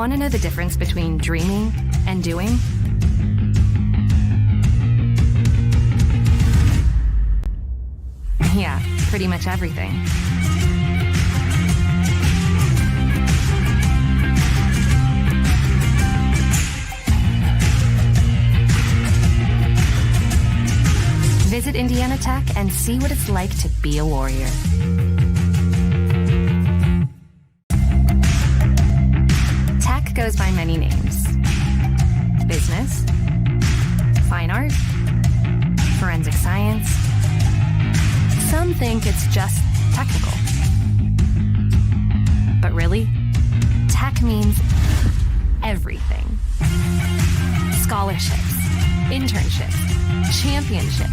want to know the difference between dreaming and doing? Yeah, pretty much everything. Visit Indiana Tech and see what it's like to be a warrior. Tech goes by many names. Business, fine art, forensic science. Some think it's just technical. But really, tech means everything. Scholarships, internships, championships.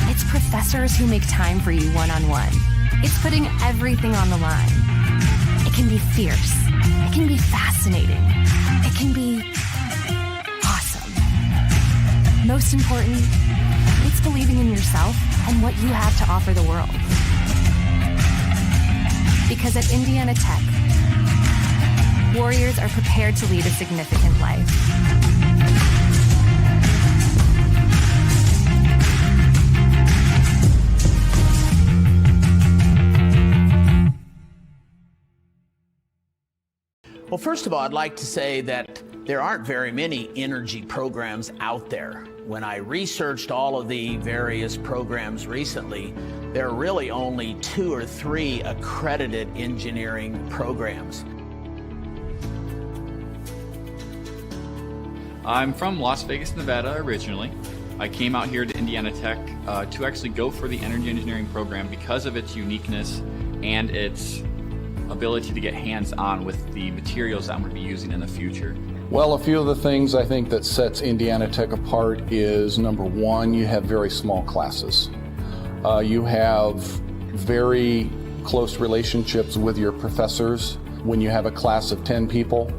It's professors who make time for you one-on-one. It's putting everything on the line. It can be fierce. It can be fascinating. It can be awesome. Most important, it's believing in yourself and what you have to offer the world. Because at Indiana Tech, warriors are prepared to lead a significant life. Well, first of all, I'd like to say that there aren't very many energy programs out there. When I researched all of the various programs recently, there are really only 2 or 3 accredited engineering programs. I'm from Las Vegas, Nevada originally. I came out here to Indiana Tech to actually go for the energy engineering program because of its uniqueness and its ability to get hands-on with the materials that I'm going to be using in the future. Well, a few of the things I think that sets Indiana Tech apart is, number one, you have very small classes. You have very close relationships with your professors. When you have a class of 10 people,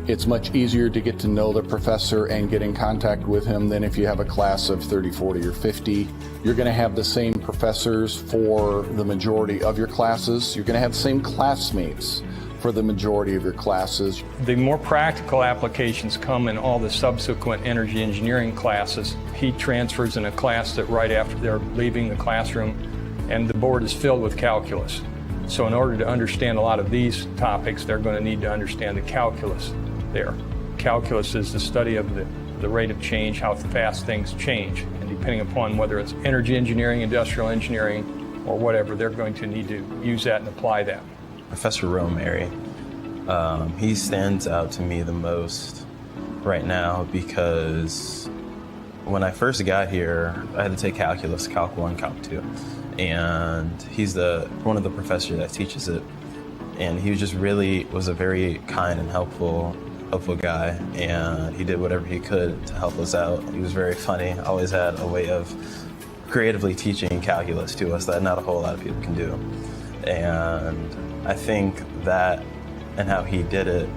it's much easier to get to know the professor and get in contact with him than if you have a class of 30, 40, or 50. You're going to have the same professors for the majority of your classes. You're going to have the same classmates for the majority of your classes. The more practical applications come in all the subsequent energy engineering classes. Heat transfers in a class that right after they're leaving the classroom, and the board is filled with calculus. So in order to understand a lot of these topics, they're going to need to understand the calculus there. Calculus is the study of the rate of change, how fast things change. And depending upon whether it's energy engineering, industrial engineering, or whatever, they're going to need to use that and apply that. Professor Romary, he stands out to me the most right now because when I first got here, I had to take calculus, Calc 1, Calc 2. And he's one of the professors that teaches it. And he was a very kind and helpful guy, and he did whatever he could to help us out. He was very funny, always had a way of creatively teaching calculus to us that not a whole lot of people can do. And I think that and how he did it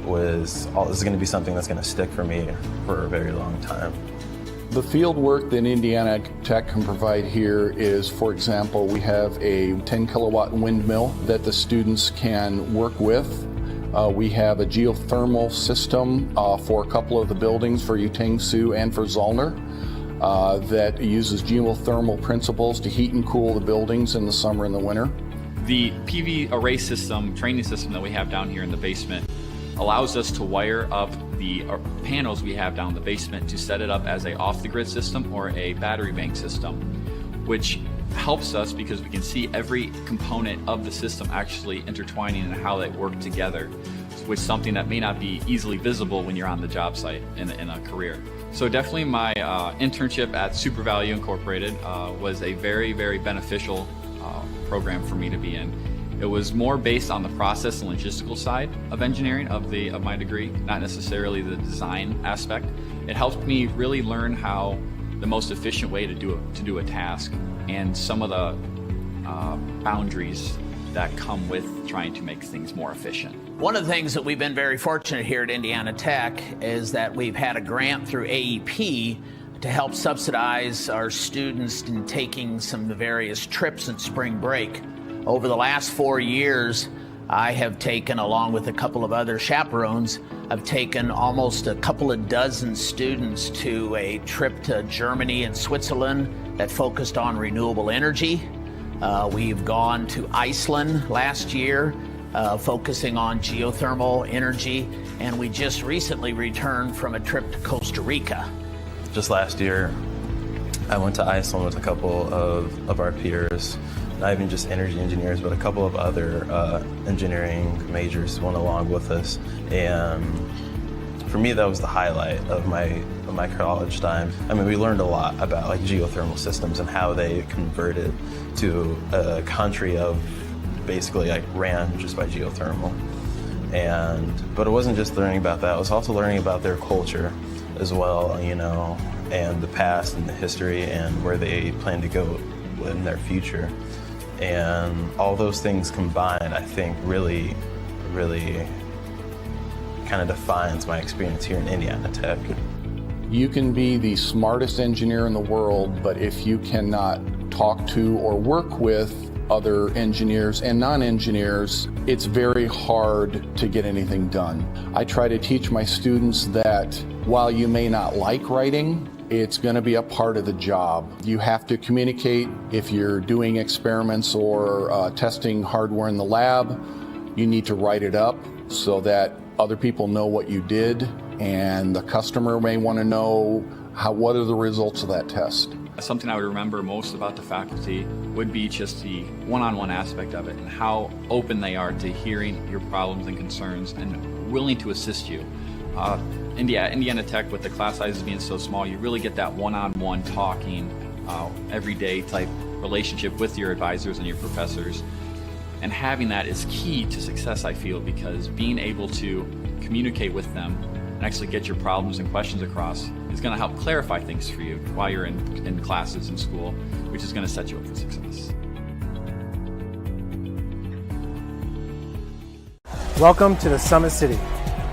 is going to be something that's going to stick for me for a very long time. The field work that Indiana Tech can provide here is, for example, we have a 10 kilowatt windmill that the students can work with. We have a geothermal system for a couple of the buildings for Utang-Sioux and for Zollner that uses geothermal principles to heat and cool the buildings in the summer and the winter. The PV array system, training system that we have down here in the basement allows us to wire up the panels we have down in the basement to set it up as a off-the-grid system or a battery bank system, which helps us because we can see every component of the system actually intertwining and how they work together, which is something that may not be easily visible when you're on the job site in a career. So definitely my internship at SuperValue Incorporated was a very, very beneficial program for me to be in. It was more based on the process and logistical side of engineering of my degree, not necessarily the design aspect. It helped me really learn how the most efficient way to do a task and some of the boundaries that come with trying to make things more efficient. One of the things that we've been very fortunate here at Indiana Tech is that we've had a grant through AEP to help subsidize our students in taking some of the various trips in spring break. Over the last 4 years, I have taken, along with a couple of other chaperones, I've taken almost a couple of dozen students to a trip to Germany and Switzerland that focused on renewable energy. We've gone to Iceland last year, focusing on geothermal energy, and we just recently returned from a trip to Costa Rica. Just last year, I went to Iceland with a couple of our peers, not even just energy engineers, but a couple of other engineering majors went along with us. And for me, that was the highlight of my college time. I mean, we learned a lot about like geothermal systems and how they converted to a country of basically like ran just by geothermal. But it wasn't just learning about that, it was also learning about their culture as well, you know, and the past and the history and where they plan to go in their future. And all those things combined, I think really kind of defines my experience here in Indiana Tech. You can be the smartest engineer in the world, but if you cannot talk to or work with other engineers and non-engineers, it's very hard to get anything done. I try to teach my students that while you may not like writing, it's going to be a part of the job. You have to communicate. If you're doing experiments or testing hardware in the lab, you need to write it up so that other people know what you did, and the customer may want to know what are the results of that test. Something I would remember most about the faculty would be just the one-on-one aspect of it and how open they are to hearing your problems and concerns and willing to assist you. Indiana Tech, with the class sizes being so small, you really get that one-on-one talking, everyday type relationship with your advisors and your professors. And having that is key to success, I feel, because being able to communicate with them and actually get your problems and questions across is going to help clarify things for you while you're in classes in school, which is going to set you up for success. Welcome to the Summit City,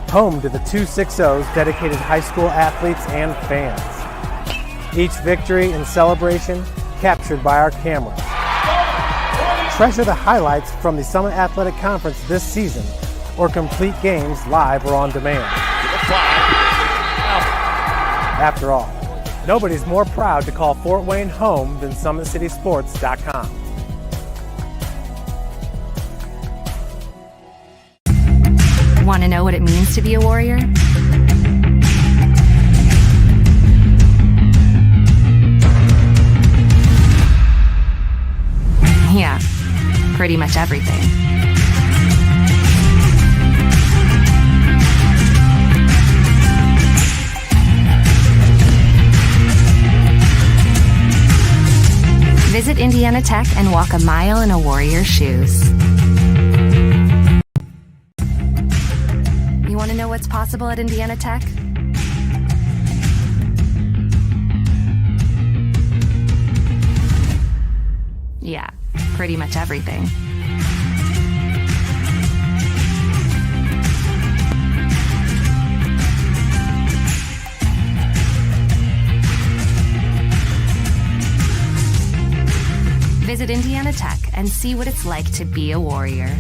home to the 260's dedicated high school athletes and fans. Each victory and celebration captured by our cameras. Treasure the highlights from the Summit Athletic Conference this season, or complete games live or on demand. After all, nobody's more proud to call Fort Wayne home than SummitCitySports.com. Want to know what it means to be a warrior? Yeah, pretty much everything. Visit Indiana Tech and walk a mile in a warrior's shoes. You want to know what's possible at Indiana Tech? Yeah, pretty much everything. Visit Indiana Tech and see what it's like to be a warrior.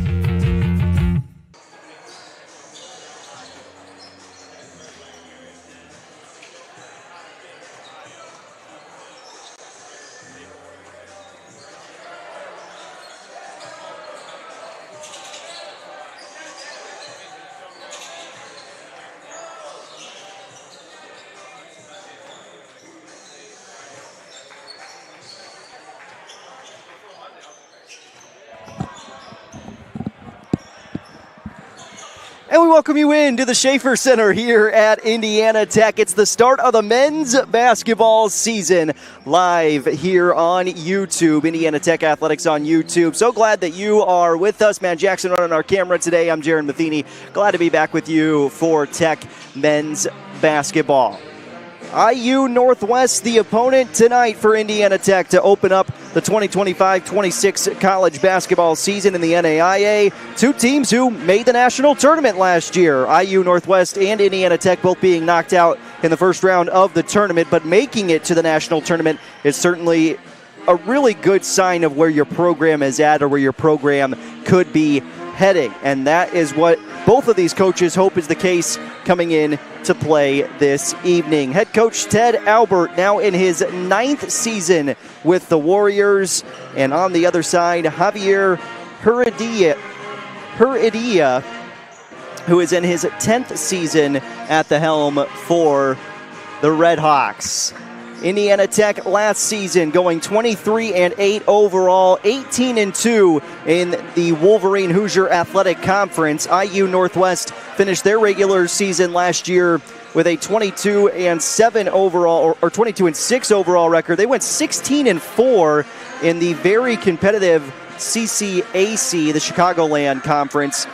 And we welcome you into the Schaefer Center here at Indiana Tech. It's the start of the men's basketball season live here on YouTube. Indiana Tech Athletics on YouTube. So glad that you are with us. Matt Jackson on our camera today. I'm Jaron Matheny. Glad to be back with you for Tech men's basketball. IU Northwest, the opponent tonight for Indiana Tech to open up the 2025-26 college basketball season in the NAIA. Two teams who made the national tournament last year. IU Northwest and Indiana Tech both being knocked out in the first round of the tournament, but making it to the national tournament is certainly a really good sign of where your program is at or where your program could be heading. And that is what both of these coaches hope is the case coming in to play this evening. Head coach Ted Albert now in his 9th season with the Warriors. And on the other side, Javier Heredia, who is in his 10th season at the helm for the Red Hawks. Indiana Tech last season going 23-8 overall, 18-2 in the Wolverine Hoosier Athletic Conference. IU Northwest finished their regular season last year with a 22-7 overall, or 22-6 overall record. They went 16-4 in the very competitive CCAC, the Chicagoland Conference.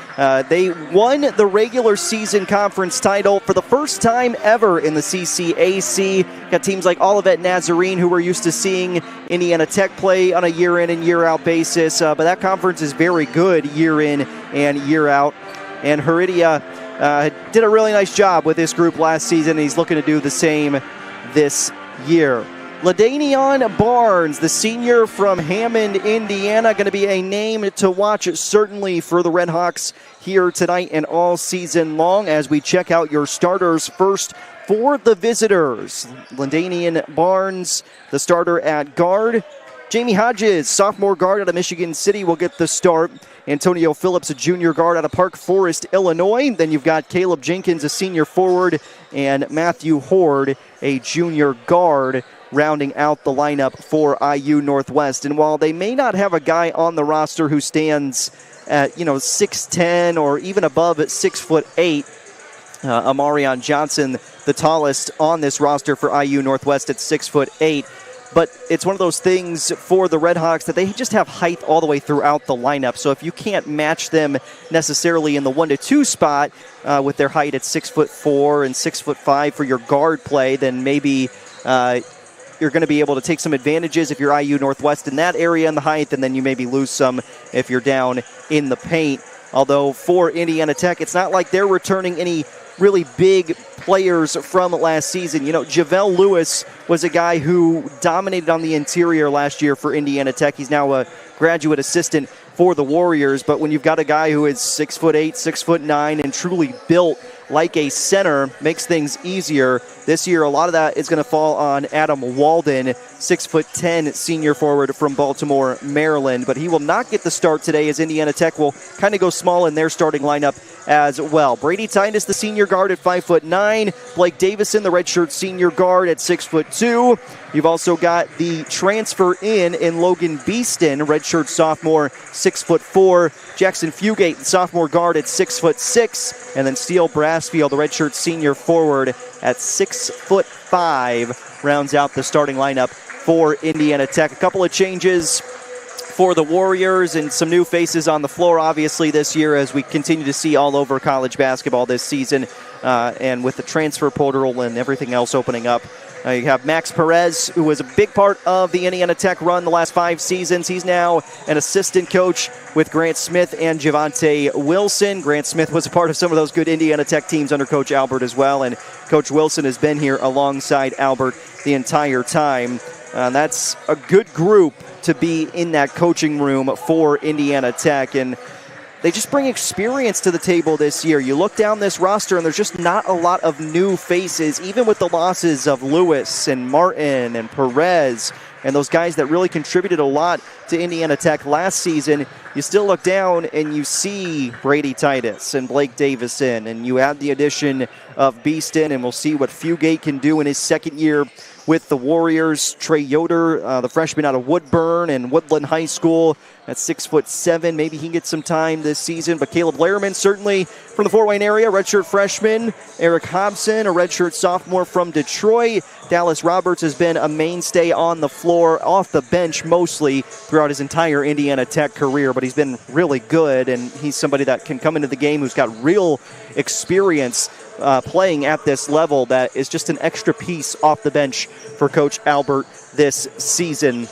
They won the regular season conference title for the first time ever in the CCAC. Got teams like Olivet Nazarene, who we're used to seeing Indiana Tech play on a year in and year out basis. But that conference is very good year in and year out. And Heredia did a really nice job with this group last season. And he's looking to do the same this year. LaDainian Barnes, the senior from Hammond, Indiana, going to be a name to watch certainly for the Red Hawks here tonight and all season long as we check out your starters first for the visitors. LaDainian Barnes, the starter at guard. Jamie Hodges, sophomore guard out of Michigan City, will get the start. Antonio Phillips, a junior guard out of Park Forest, Illinois. Then you've got Caleb Jenkins, a senior forward, and Matthew Horde, a junior guard, rounding out the lineup for IU Northwest. And while they may not have a guy on the roster who stands at 6'10" or even above at 6'8", Amarion Johnson, the tallest on this roster for IU Northwest at 6'8". But it's one of those things for the Red Hawks that they just have height all the way throughout the lineup. So if you can't match them necessarily in the 1-2 spot with their height at 6'4" and 6'5" for your guard play, then maybe you're going to be able to take some advantages if you're IU Northwest in that area in the height, and then you maybe lose some if you're down in the paint. Although for Indiana Tech, it's not like they're returning any really big players from last season. Javel Lewis was a guy who dominated on the interior last year for Indiana Tech. He's now a graduate assistant for the Warriors, but when you've got a guy who is 6'8", 6'9", and truly built like a center, makes things easier. This year, a lot of that is going to fall on Adam Walden, 6'10", senior forward from Baltimore, Maryland. But he will not get the start today as Indiana Tech will kind of go small in their starting lineup as well. Brady Titus, the senior guard at 5'9". Blake Davison, the redshirt senior guard at 6'2". You've also got the transfer in Logan Beeston, redshirt sophomore, 6'4". Jackson Fugate, the sophomore guard at 6'6". And then Steele Brassfield, the redshirt senior forward at 6'5", rounds out the starting lineup for Indiana Tech. A couple of changes for the Warriors and some new faces on the floor, obviously, this year, as we continue to see all over college basketball this season. And with the transfer portal and everything else opening up, you have Max Perez, who was a big part of the Indiana Tech run the last 5 seasons. He's now an assistant coach with Grant Smith and Javante Wilson. Grant Smith was a part of some of those good Indiana Tech teams under Coach Albert as well, and Coach Wilson has been here alongside Albert the entire time. That's a good group to be in that coaching room for Indiana Tech, and they just bring experience to the table this year. You look down this roster, and there's just not a lot of new faces, even with the losses of Lewis and Martin and Perez and those guys that really contributed a lot to Indiana Tech last season. You still look down and you see Brady Titus and Blake Davison, and you add the addition of Beeston, and we'll see what Fugate can do in his second year with the Warriors. Trey Yoder, the freshman out of Woodburn and Woodland High School, at 6'7". Maybe he can get some time this season. But Caleb Lehrman, certainly from the Fort Wayne area, redshirt freshman. Eric Hobson, a redshirt sophomore from Detroit. Dallas Roberts has been a mainstay on the floor, off the bench mostly, throughout his entire Indiana Tech career. But he's been really good, and he's somebody that can come into the game who's got real experience playing at this level that is just an extra piece off the bench for Coach Albert this season.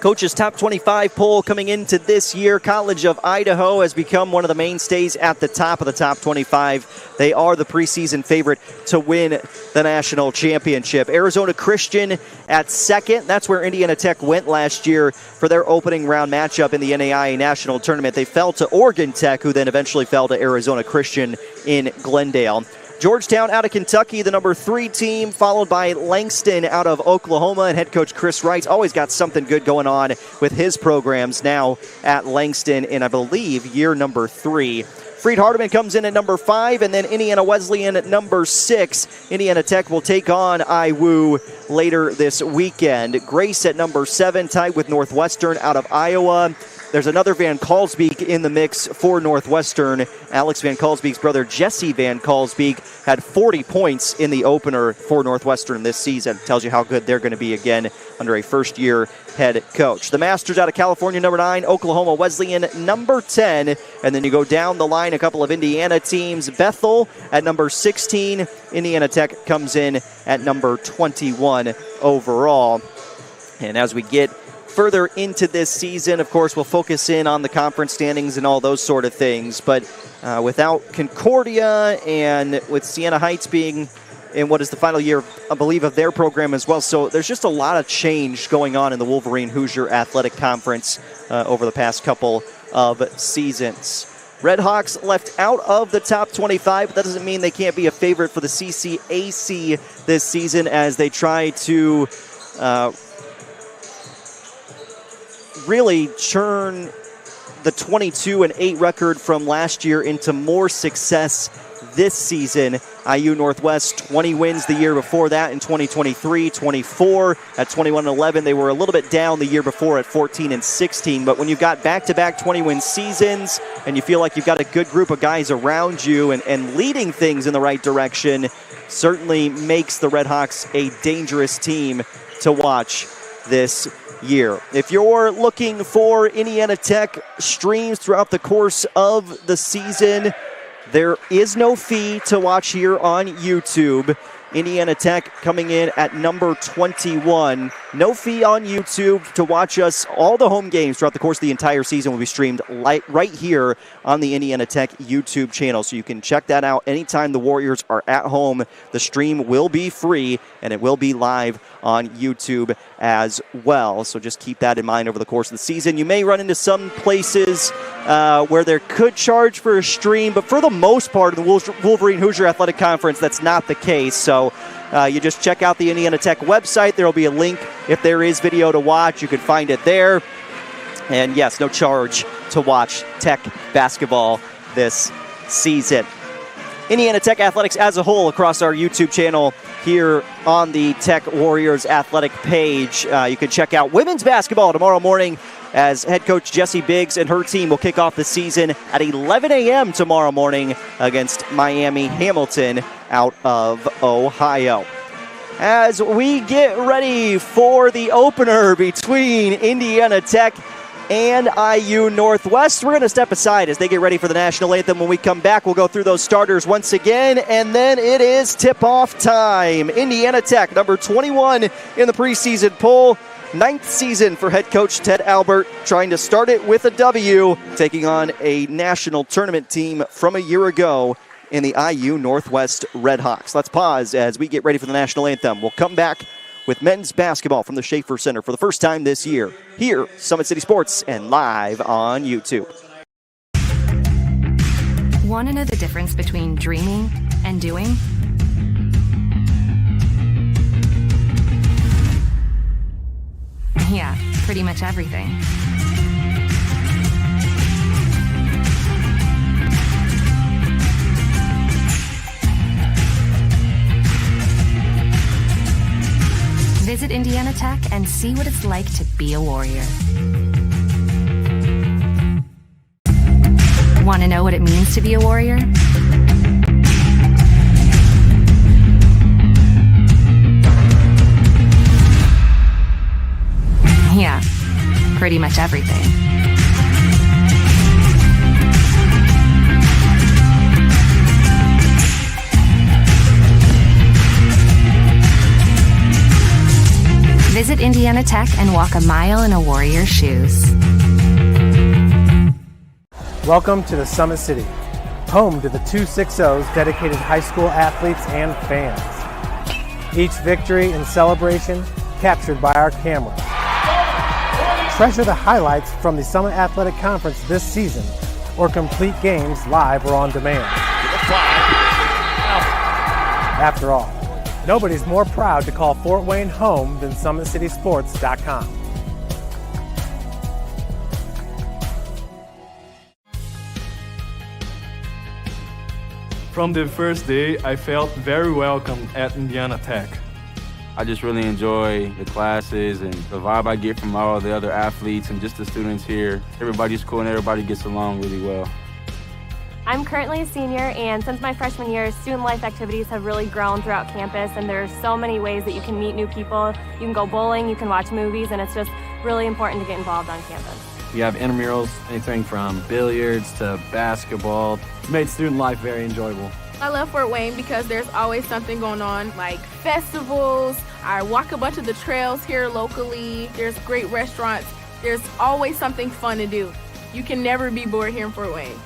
Coach's Top 25 poll coming into this year. College of Idaho has become one of the mainstays at the top of the top 25. They are the preseason favorite to win the national championship. Arizona Christian at second. That's where Indiana Tech went last year for their opening round matchup in the NAIA National Tournament. They fell to Oregon Tech, who then eventually fell to Arizona Christian in Glendale. Georgetown out of Kentucky, the number 3 team, followed by Langston out of Oklahoma. And head coach Chris Wright's always got something good going on with his programs now at Langston in, I believe, year number 3. Freed Hardeman comes in at number 5, and then Indiana Wesleyan at number 6. Indiana Tech will take on IWU later this weekend. Grace at number 7, tied with Northwestern out of Iowa. There's another Van Kalsbeek in the mix for Northwestern. Alex Van Kalsbeek's brother, Jesse Van Kalsbeek, had 40 points in the opener for Northwestern this season. Tells you how good they're going to be again under a first-year head coach. The Masters out of California, number 9. Oklahoma Wesleyan, number 10. And then you go down the line, a couple of Indiana teams. Bethel at number 16. Indiana Tech comes in at number 21 overall. And as we get further into this season, of course, we'll focus in on the conference standings and all those sort of things. But without Concordia and with Siena Heights being in what is the final year, I believe, of their program as well. So there's just a lot of change going on in the Wolverine Hoosier Athletic Conference over the past couple of seasons. Redhawks left out of the top 25, but that doesn't mean they can't be a favorite for the CCAC this season as they try to really churn the 22-8 record from last year into more success this season. IU Northwest, 20 wins the year before that in 2023, 24 at 21-11. They were a little bit down the year before at 14-16, but when you've got back-to-back 20-win seasons and you feel like you've got a good group of guys around you and leading things in the right direction, certainly makes the Redhawks a dangerous team to watch this year. If you're looking for Indiana Tech streams throughout the course of the season, there is no fee to watch here on YouTube. Indiana Tech coming in at number 21. No fee on YouTube to watch us. All the home games throughout the course of the entire season will be streamed right here on the Indiana Tech YouTube channel. So you can check that out anytime the Warriors are at home. The stream will be free and it will be live on YouTube as well. So just keep that in mind over the course of the season. You may run into some places where there could charge for a stream, but for the most part in the Wolverine Hoosier Athletic Conference, that's not the case. So you just check out the Indiana Tech website. There will be a link if there is video to watch. You can find it there. And yes, no charge to watch Tech basketball this season. Indiana Tech athletics as a whole across our YouTube channel here on the Tech Warriors athletic page. You can check out women's basketball tomorrow morning as head coach Jessie Biggs and her team will kick off the season at 11 a.m. tomorrow morning against Miami Hamilton out of Ohio. As we get ready for the opener between Indiana Tech and IU Northwest, we're going to step aside as they get ready for the national anthem. When we come back, we'll go through those starters once again, and then it is tip-off time. Indiana Tech, number 21 in the preseason poll. 9th season for head coach Ted Albert, trying to start it with a W, taking on a national tournament team from a year ago in the IU Northwest Redhawks. Let's pause as we get ready for the national anthem. We'll come back with men's basketball from the Schaefer Center for the first time this year, here, Summit City Sports, and live on YouTube. Want to know the difference between dreaming and doing? Yeah, pretty much everything. Visit Indiana Tech and see what it's like to be a Warrior. Want to know what it means to be a Warrior? Yeah, pretty much everything. Visit Indiana Tech and walk a mile in a Warrior's shoes. Welcome to the Summit City, home to the 260's dedicated high school athletes and fans. Each victory and celebration captured by our cameras. Treasure the highlights from the Summit Athletic Conference this season, or complete games live or on demand. After all, nobody's more proud to call Fort Wayne home than SummitCitySports.com. From the first day, I felt very welcome at Indiana Tech. I just really enjoy the classes and the vibe I get from all the other athletes and just the students here. Everybody's cool and everybody gets along really well. I'm currently a senior, and since my freshman year, student life activities have really grown throughout campus, and there's so many ways that you can meet new people. You can go bowling, you can watch movies, and it's just really important to get involved on campus. We have intramurals, anything from billiards to basketball. It's made student life very enjoyable. I love Fort Wayne because there's always something going on, like festivals. I walk a bunch of the trails here locally. There's great restaurants. There's always something fun to do. You can never be bored here in Fort Wayne.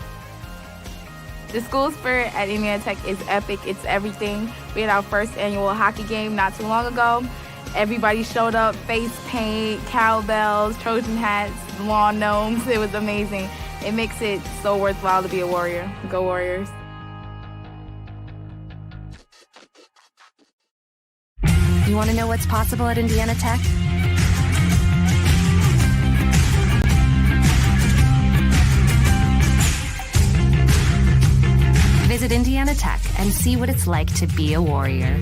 The school spirit at Indiana Tech is epic. It's everything. We had our first annual hockey game not too long ago. Everybody showed up, face paint, cowbells, Trojan hats, lawn gnomes. It was amazing. It makes it so worthwhile to be a Warrior. Go Warriors. You want to know what's possible at Indiana Tech? Visit Indiana Tech and see what it's like to be a Warrior.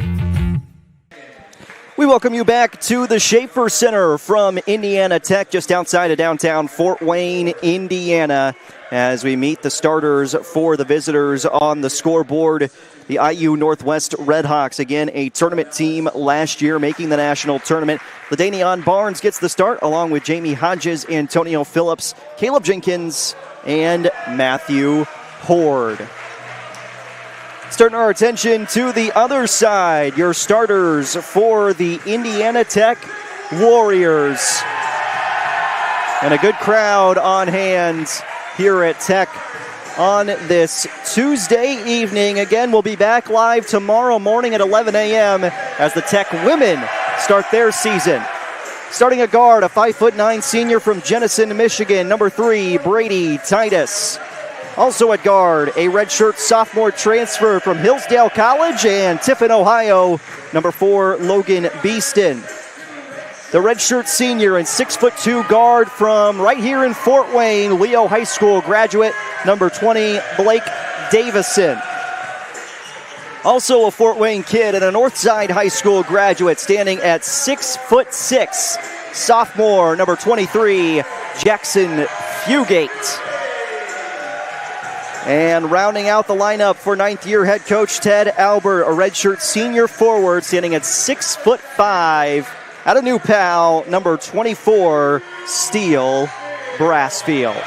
We welcome you back to the Schaefer Center from Indiana Tech, just outside of downtown Fort Wayne, Indiana, as we meet the starters for the visitors on the scoreboard. The IU Northwest Redhawks, again, a tournament team last year, making the national tournament. LaDainian Barnes gets the start, along with Jamie Hodges, Antonio Phillips, Caleb Jenkins, and Matthew Horde. Starting our attention to the other side, your starters for the Indiana Tech Warriors. And a good crowd on hand here at Tech on this Tuesday evening. Again, we'll be back live tomorrow morning at 11 a.m. as the Tech women start their season. Starting at guard, a 5'9" senior from Jenison, Michigan, number 3, Brady Titus. Also at guard, a redshirt sophomore transfer from Hillsdale College and Tiffin, Ohio, number 4, Logan Beeston. The redshirt senior and 6'2" guard from right here in Fort Wayne, Leo High School graduate, number 20, Blake Davison. Also a Fort Wayne kid and a Northside High School graduate, standing at 6'6", sophomore, number 23, Jackson Fugate. And rounding out the lineup for ninth-year head coach Ted Albert, a redshirt senior forward, standing at 6'5", out of New Pal, number 24, Steele Brassfield.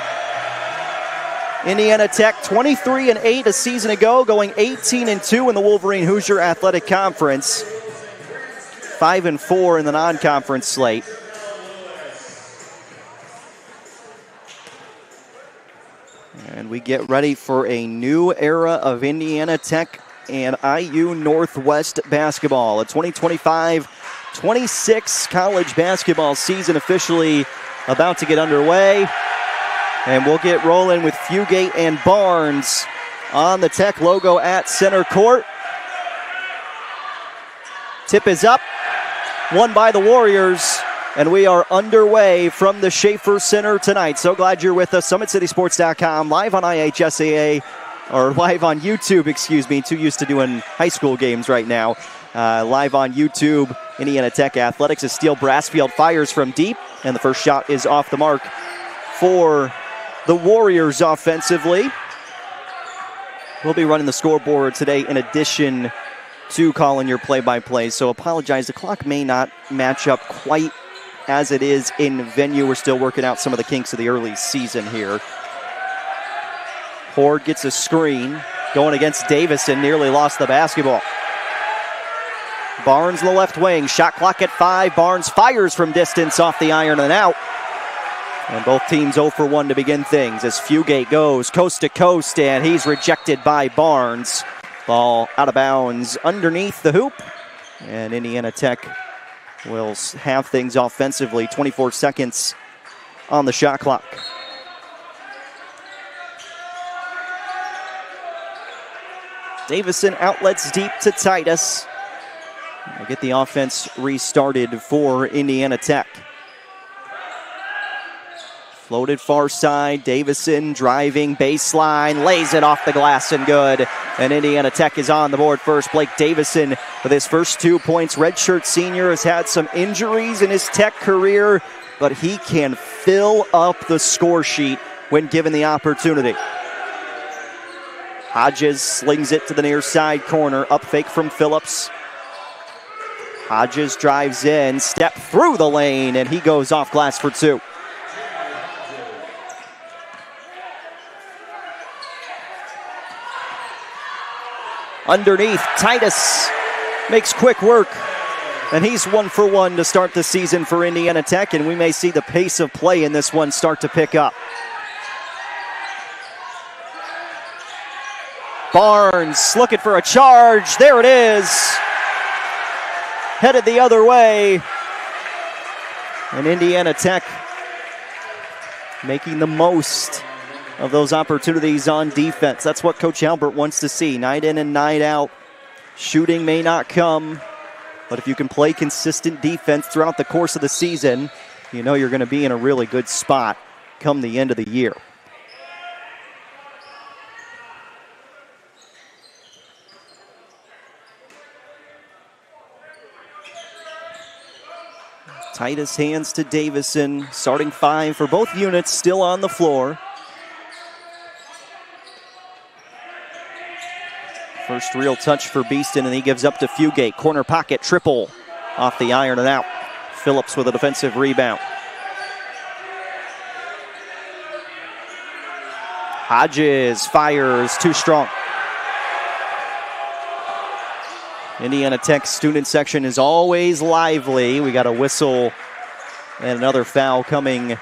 Indiana Tech 23-8 a season ago, going 18-2 in the Wolverine Hoosier Athletic Conference. 5-4 in the non-conference slate. And we get ready for a new era of Indiana Tech and IU Northwest basketball. A 2025-26 college basketball season officially about to get underway. And we'll get rolling with Fugate and Barnes on the Tech logo at center court. Tip is up, won by the Warriors. And we are underway from the Schaefer Center tonight. So glad you're with us. SummitCitySports.com, live on IHSAA, or live on YouTube, excuse me. Too used to doing high school games right now. Live on YouTube, Indiana Tech Athletics as Steele Brassfield fires from deep. And the first shot is off the mark for the Warriors offensively. We'll be running the scoreboard today in addition to calling your play-by-play. So apologize, the clock may not match up quite as it is in venue. We're still working out some of the kinks of the early season here. Horde gets a screen going against Davison, nearly lost the basketball. Barnes in the left wing. Shot clock at 5. Barnes fires from distance off the iron and out. And both teams 0 for 1 to begin things as Fugate goes coast to coast, and he's rejected by Barnes. Ball out of bounds underneath the hoop. And Indiana Tech will have things offensively. 24 seconds on the shot clock. Davison outlets deep to Titus. We'll get the offense restarted for Indiana Tech. Floated far side, Davison driving baseline, lays it off the glass and good. And Indiana Tech is on the board first. Blake Davison with his first 2 points. Redshirt senior has had some injuries in his Tech career, but he can fill up the score sheet when given the opportunity. Hodges slings it to the near side corner, up fake from Phillips. Hodges drives in, step through the lane, and he goes off glass for 2. Underneath, Titus makes quick work, and he's 1 for 1 to start the season for Indiana Tech, and we may see the pace of play in this one start to pick up. Barnes looking for a charge. There it is. Headed the other way. And Indiana Tech making the most of those opportunities on defense. That's what Coach Albert wants to see, night in and night out. Shooting may not come, but if you can play consistent defense throughout the course of the season, you know you're going to be in a really good spot come the end of the year. Titus hands to Davison. Starting 5 for both units still on the floor. First real touch for Beeston, and he gives up to Fugate. Corner pocket, triple off the iron and out. Phillips with a defensive rebound. Hodges fires, too strong. Indiana Tech student section is always lively. We got a whistle and another foul coming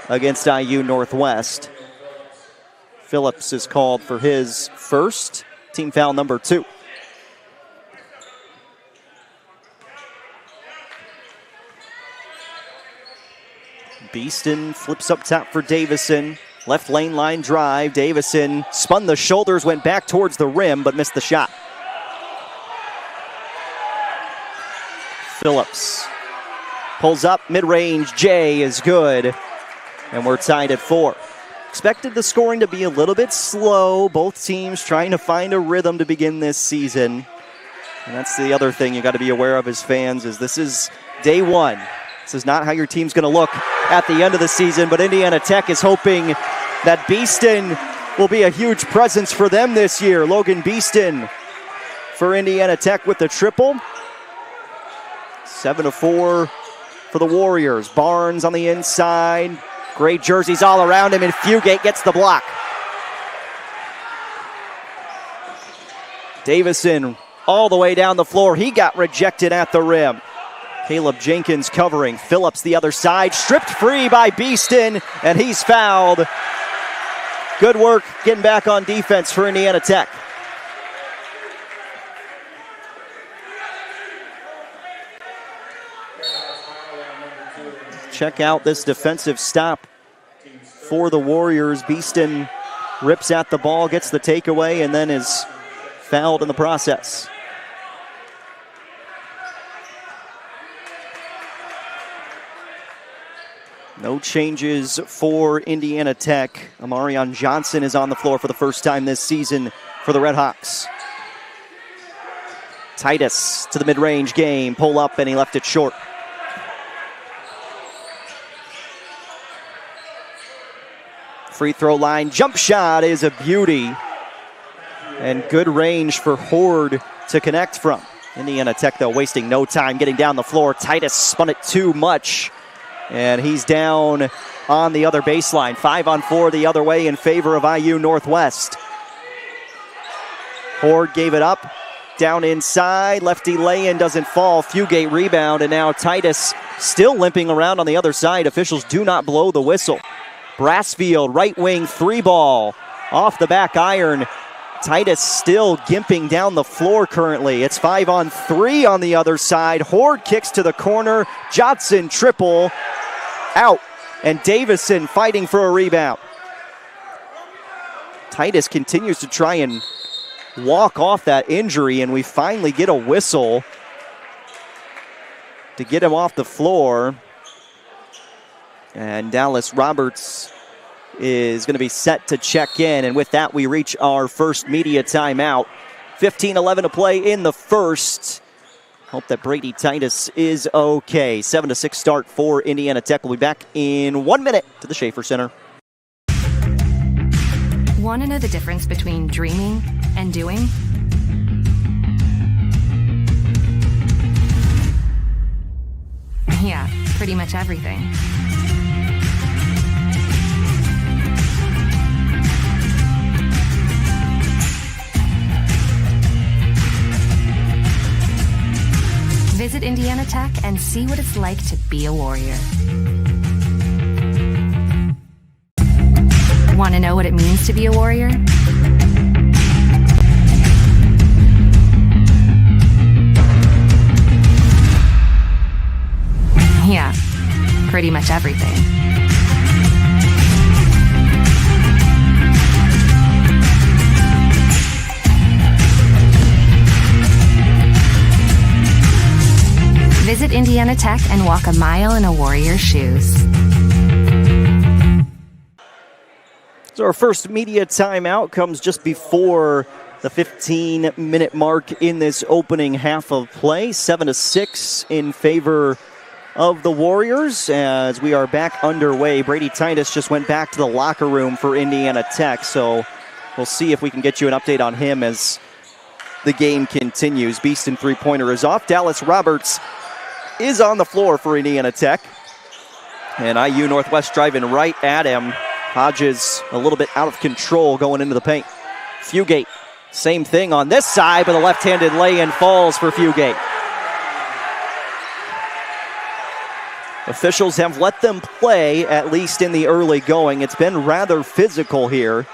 against IU Northwest. Phillips is called for his first, team foul number 2. Beeston flips up top for Davison. Left lane line drive. Davison spun the shoulders, went back towards the rim, but missed the shot. Phillips pulls up, mid-range, Jay is good, and we're tied at 4. Expected the scoring to be a little bit slow. Both teams trying to find a rhythm to begin this season. And that's the other thing you got to be aware of as fans, is this is day 1. This is not how your team's going to look at the end of the season, but Indiana Tech is hoping that Beeston will be a huge presence for them this year. Logan Beeston for Indiana Tech with the triple. 7-4 for the Warriors. Barnes on the inside. Great jerseys all around him, and Fugate gets the block. Davison all the way down the floor. He got rejected at the rim. Caleb Jenkins covering. Phillips the other side. Stripped free by Beeston, and he's fouled. Good work getting back on defense for Indiana Tech. Check out this defensive stop for the Warriors. Beeston rips at the ball, gets the takeaway, and then is fouled in the process. No changes for Indiana Tech. Amarion Johnson is on the floor for the first time this season for the Red Hawks. Titus to the mid-range game. Pull up, and he left it short. Free throw line, jump shot is a beauty. And good range for Horde to connect from. Indiana Tech, though, wasting no time getting down the floor. Titus spun it too much. And he's down on the other baseline. 5-on-4 the other way in favor of IU Northwest. Horde gave it up. Down inside, lefty lay-in doesn't fall. Fugate rebound, and now Titus still limping around on the other side. Officials do not blow the whistle. Brassfield, right wing 3-ball. Off the back iron. Titus still gimping down the floor currently. It's 5-on-3 on the other side. Horde kicks to the corner. Johnson triple. Out. And Davison fighting for a rebound. Titus continues to try and walk off that injury, and we finally get a whistle to get him off the floor. And Dallas Roberts is going to be set to check in, and with that we reach our first media timeout. 15-11 to play in the first. Hope that Brady Titus is okay. 7-6 start for Indiana Tech. We'll be back in 1 minute to the Schaefer Center. Want to know the difference between dreaming and doing? Yeah, pretty much everything. Visit Indiana Tech and see what it's like to be a Warrior. Want to know what it means to be a Warrior? Yeah, pretty much everything. Visit Indiana Tech and walk a mile in a Warrior's shoes. So our first media timeout comes just before the 15-minute mark in this opening half of play. 7-6 in favor of the Warriors as we are back underway. Brady Titus just went back to the locker room for Indiana Tech, so we'll see if we can get you an update on him as the game continues. Beeston three-pointer is off. Dallas Roberts is on the floor for Indiana Tech. And IU Northwest driving right at him. Hodges a little bit out of control going into the paint. Fugate, same thing on this side, but a left-handed lay-in falls for Fugate. Officials have let them play, at least in the early going. It's been rather physical here,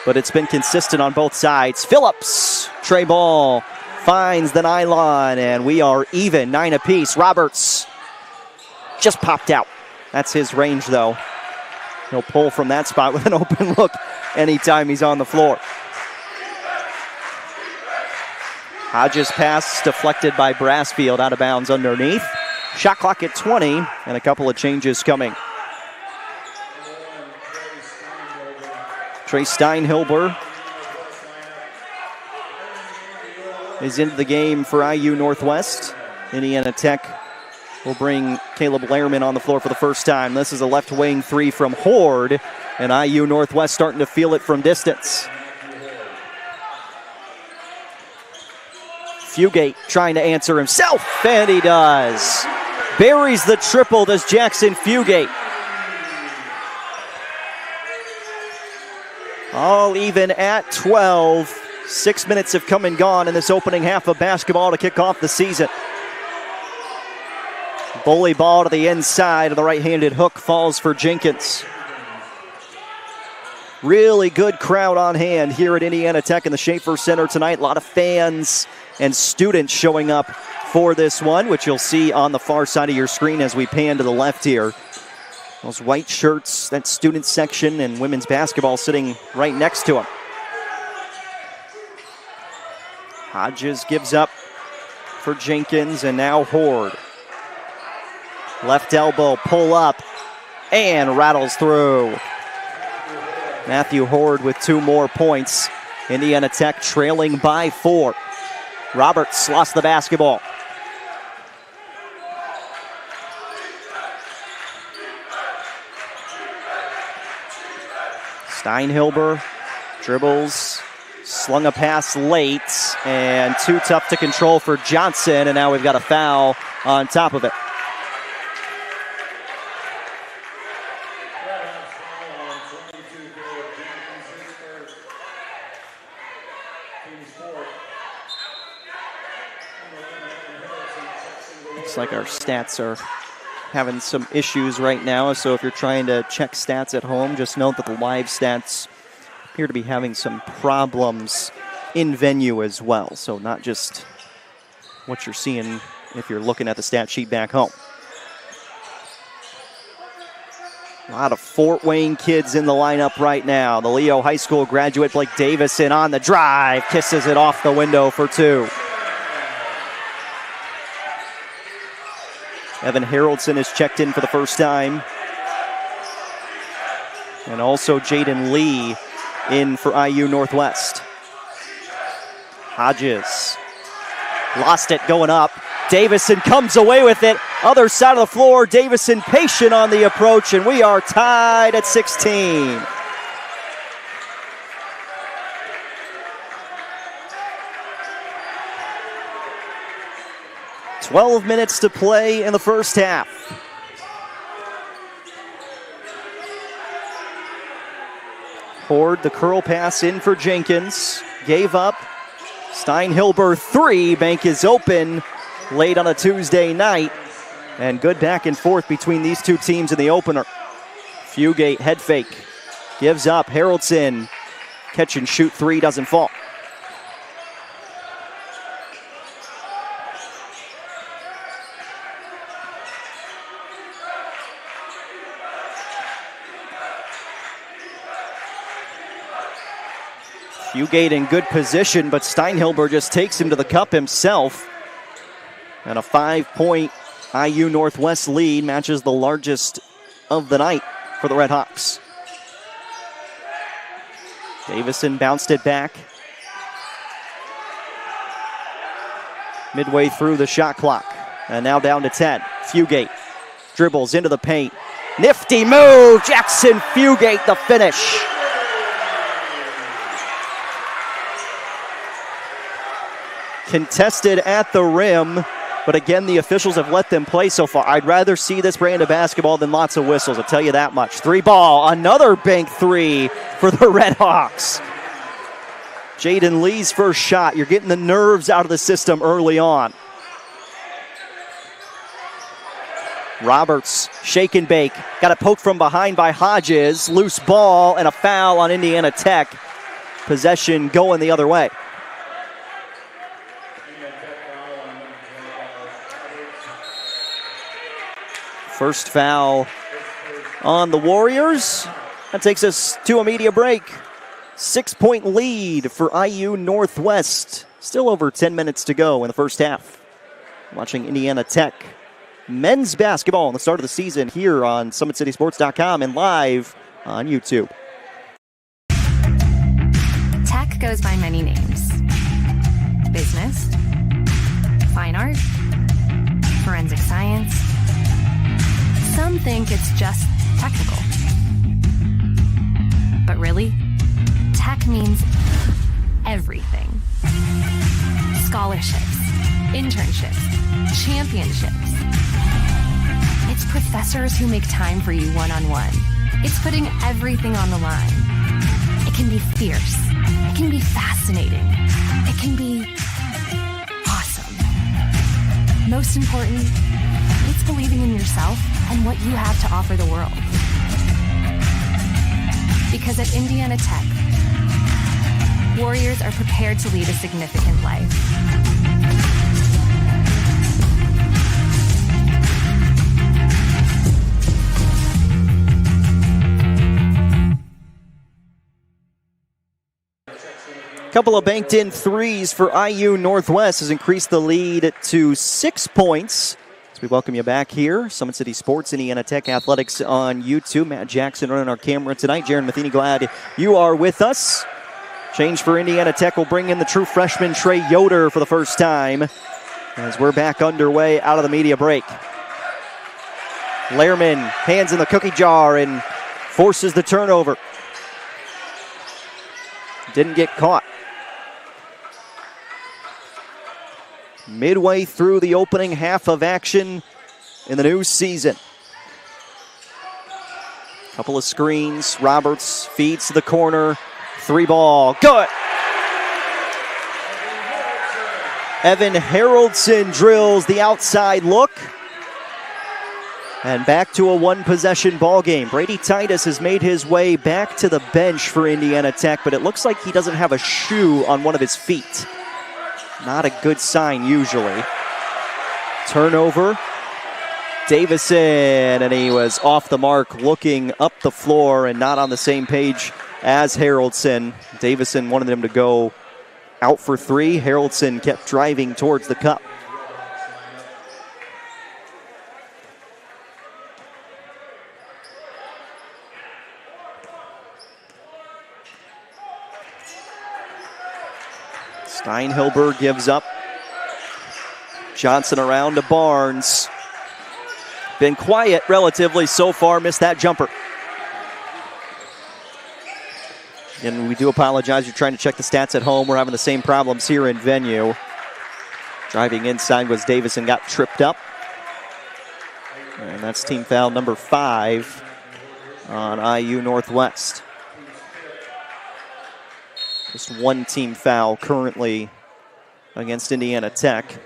but it's been consistent on both sides. Phillips, Trey Ball finds the nylon, and we are even, 9 apiece. Roberts just popped out. That's his range, though. He'll pull from that spot with an open look anytime he's on the floor. Hodges' pass deflected by Brassfield, out of bounds underneath. Shot clock at 20, and a couple of changes coming. Trey Steinhilber is into the game for IU Northwest. Indiana Tech will bring Caleb Lehrman on the floor for the first time. This is a left wing three from Horde, and IU Northwest starting to feel it from distance. Fugate trying to answer himself, and he does. Buries the triple, does Jackson Fugate. All even at 12. 6 minutes have come and gone in this opening half of basketball to kick off the season. Bully ball to the inside, and the right-handed hook falls for Jenkins. Really good crowd on hand here at Indiana Tech in the Schaefer Center tonight. A lot of fans and students showing up for this one, which you'll see on the far side of your screen as we pan to the left here. Those white shirts, that student section, and women's basketball sitting right next to them. Hodges gives up for Jenkins, and now Horde. Left elbow, pull up, and rattles through. Matthew Horde with 2 more points. Indiana Tech trailing by 4. Roberts lost the basketball. Steinhilber dribbles, slung a pass late, and too tough to control for Johnson, and now we've got a foul on top of it. Looks like our stats are having some issues right now, so if you're trying to check stats at home, just note that the live stats appear to be having some problems in venue as well, so not just what you're seeing if you're looking at the stat sheet back home. A lot of Fort Wayne kids in the lineup right now. The Leo High School graduate Blake Davison on the drive, kisses it off the window for two. Evan Haroldson has checked in for the first time. And also Jaden Lee in for IU Northwest. Hodges lost it going up. Davison comes away with it. Other side of the floor, Davison patient on the approach, and we are tied at 16. "12 minutes to play in the first half. Horde, the curl pass in for Jenkins. Gave up. Steinhilber 3. Bank is open late on a Tuesday night. And good back and forth between these two teams in the opener. Fugate head fake. Gives up. Haroldson. Catch and shoot 3 doesn't fall. Fugate in good position, but Steinhilber just takes him to the cup himself. And a 5-point IU Northwest lead matches the largest of the night for the Red Hawks. Davison bounced it back. Midway through the shot clock. And now down to 10. Fugate dribbles into the paint. Nifty move! Jackson Fugate the finish. Contested at the rim, but again, the officials have let them play so far. I'd rather see this brand of basketball than lots of whistles, I'll tell you that much. 3-ball, another bank 3 for the Red Hawks. Jaden Lee's first shot. You're getting the nerves out of the system early on. Roberts, shake and bake. Got it poked from behind by Hodges. Loose ball and a foul on Indiana Tech. Possession going the other way. First foul on the Warriors. That takes us to a media break. 6-point lead for IU Northwest. Still over 10 minutes to go in the first half. Watching Indiana Tech men's basketball on the start of the season here on SummitCitySports.com and live on YouTube. Tech goes by many names. Business, fine art, forensic science. Some think it's just technical. But really, tech means everything. Scholarships, internships, championships. It's professors who make time for you one-on-one. It's putting everything on the line. It can be fierce. It can be fascinating. It can be awesome. Most important, it's believing in yourself and what you have to offer the world. Because at Indiana Tech, Warriors are prepared to lead a significant life. Couple of banked in threes for IU Northwest has increased the lead to 6 points. As we welcome you back here, Summit City Sports, Indiana Tech Athletics on YouTube. Matt Jackson running our camera tonight. Jaron Matheny, glad you are with us. Change for Indiana Tech will bring in the true freshman Trey Yoder for the first time as we're back underway out of the media break. Lehrman hands in the cookie jar and forces the turnover. Didn't get caught. Midway through the opening half of action in the new season. Couple of screens. Roberts feeds to the corner. 3-ball. Good. Evan Haroldson drills the outside look. And back to a one-possession ball game. Brady Titus has made his way back to the bench for Indiana Tech, but it looks like he doesn't have a shoe on one of his feet. Not a good sign usually. Turnover. Davison, and he was off the mark, looking up the floor and not on the same page as Haroldson. Davison wanted him to go out for three. Haroldson kept driving towards the cup. Steinhilber gives up. Johnson around to Barnes. Been quiet relatively so far, missed that jumper. And we do apologize, you're trying to check the stats at home. We're having the same problems here in venue. Driving inside was Davison, got tripped up. And that's team foul number 5 on IU Northwest. Just one team foul currently against Indiana Tech.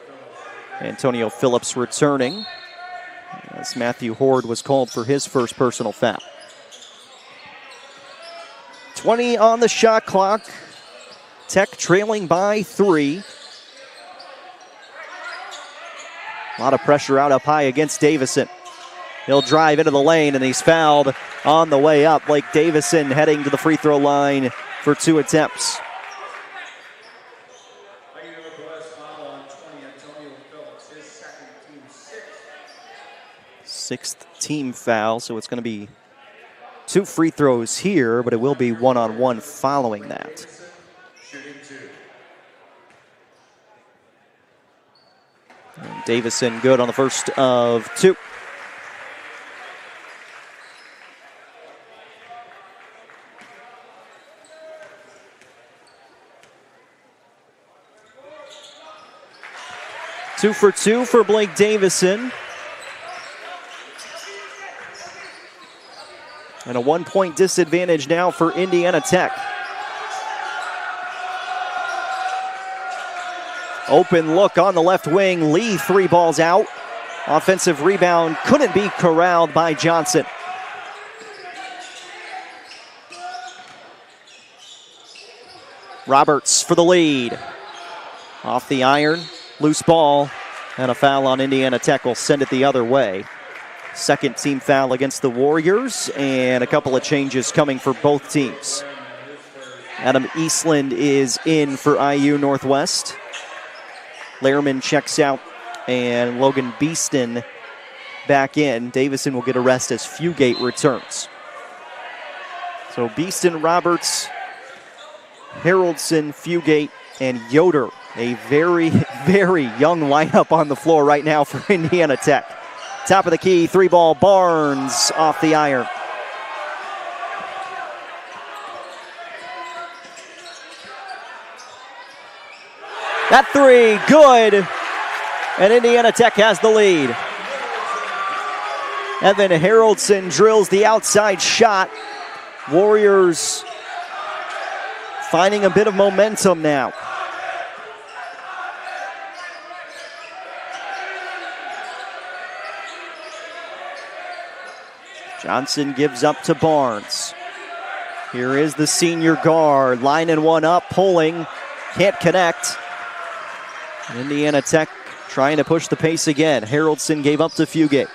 Antonio Phillips returning as Matthew Horde was called for his first personal foul. 20 on the shot clock. Tech trailing by 3. A lot of pressure out up high against Davison. He'll drive into the lane, and he's fouled on the way up. Blake Davison heading to the free throw line for 2 attempts. Sixth team foul, so it's going to be 2 free throws here, but it will be one-on-one following that. And Davison good on the first of 2. Two for 2 for Blake Davison. And a 1-point disadvantage now for Indiana Tech. Open look on the left wing. Lee 3 balls out. Offensive rebound couldn't be corralled by Johnson. Roberts for the lead. Off the iron. Loose ball. And a foul on Indiana Tech will send it the other way. Second team foul against the Warriors, and a couple of changes coming for both teams. Adam Eastland is in for IU Northwest. Lehrman checks out, and Logan Beeston back in. Davison will get a rest as Fugate returns. So Beeston, Roberts, Haroldson, Fugate, and Yoder. A very, very young lineup on the floor right now for Indiana Tech. Top of the key, 3-ball, Barnes off the iron. That 3, good. And Indiana Tech has the lead. Evan Haroldson drills the outside shot. Warriors finding a bit of momentum now. Johnson gives up to Barnes. Here is the senior guard, lining one up, pulling, can't connect. Indiana Tech trying to push the pace again. Haroldson gave up to Fugate.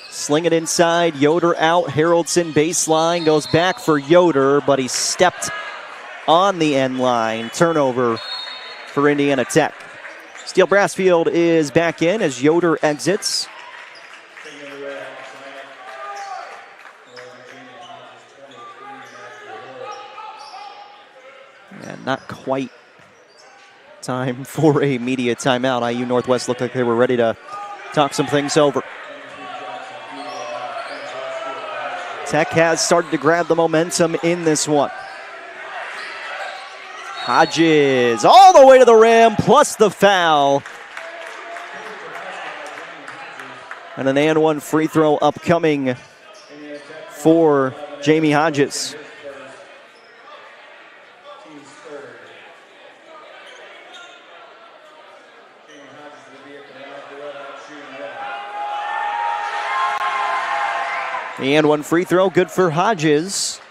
Sling it inside, Yoder out, Haroldson baseline, goes back for Yoder, but he stepped on the end line. Turnover for Indiana Tech. Steele Brassfield is back in as Yoder exits. And not quite time for a media timeout. IU Northwest looked like they were ready to talk some things over. Tech has started to grab the momentum in this one. Hodges all the way to the rim, plus the foul. And an and one free throw upcoming for Jamie Hodges. And one free throw, good for Hodges.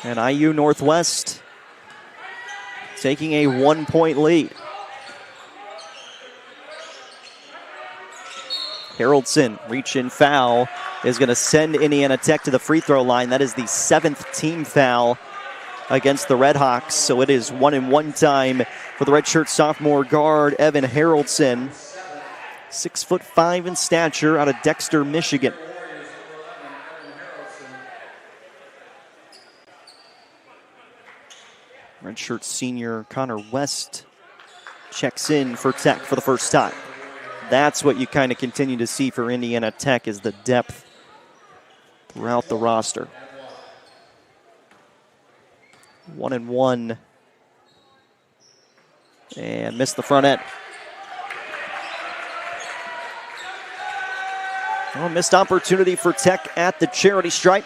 And IU Northwest taking a 1-point lead. Haroldson, reach in foul, is going to send Indiana Tech to the free throw line. That is the 7th team foul against the Redhawks. So it is 1-and-1 time for the redshirt sophomore guard, Evan Haroldson. 6'5" in stature out of Dexter, Michigan. Redshirt senior Connor West checks in for Tech for the first time. That's what you kind of continue to see for Indiana Tech, is the depth throughout the roster. 1-and-1. And missed the front end. Oh, missed opportunity for Tech at the charity stripe.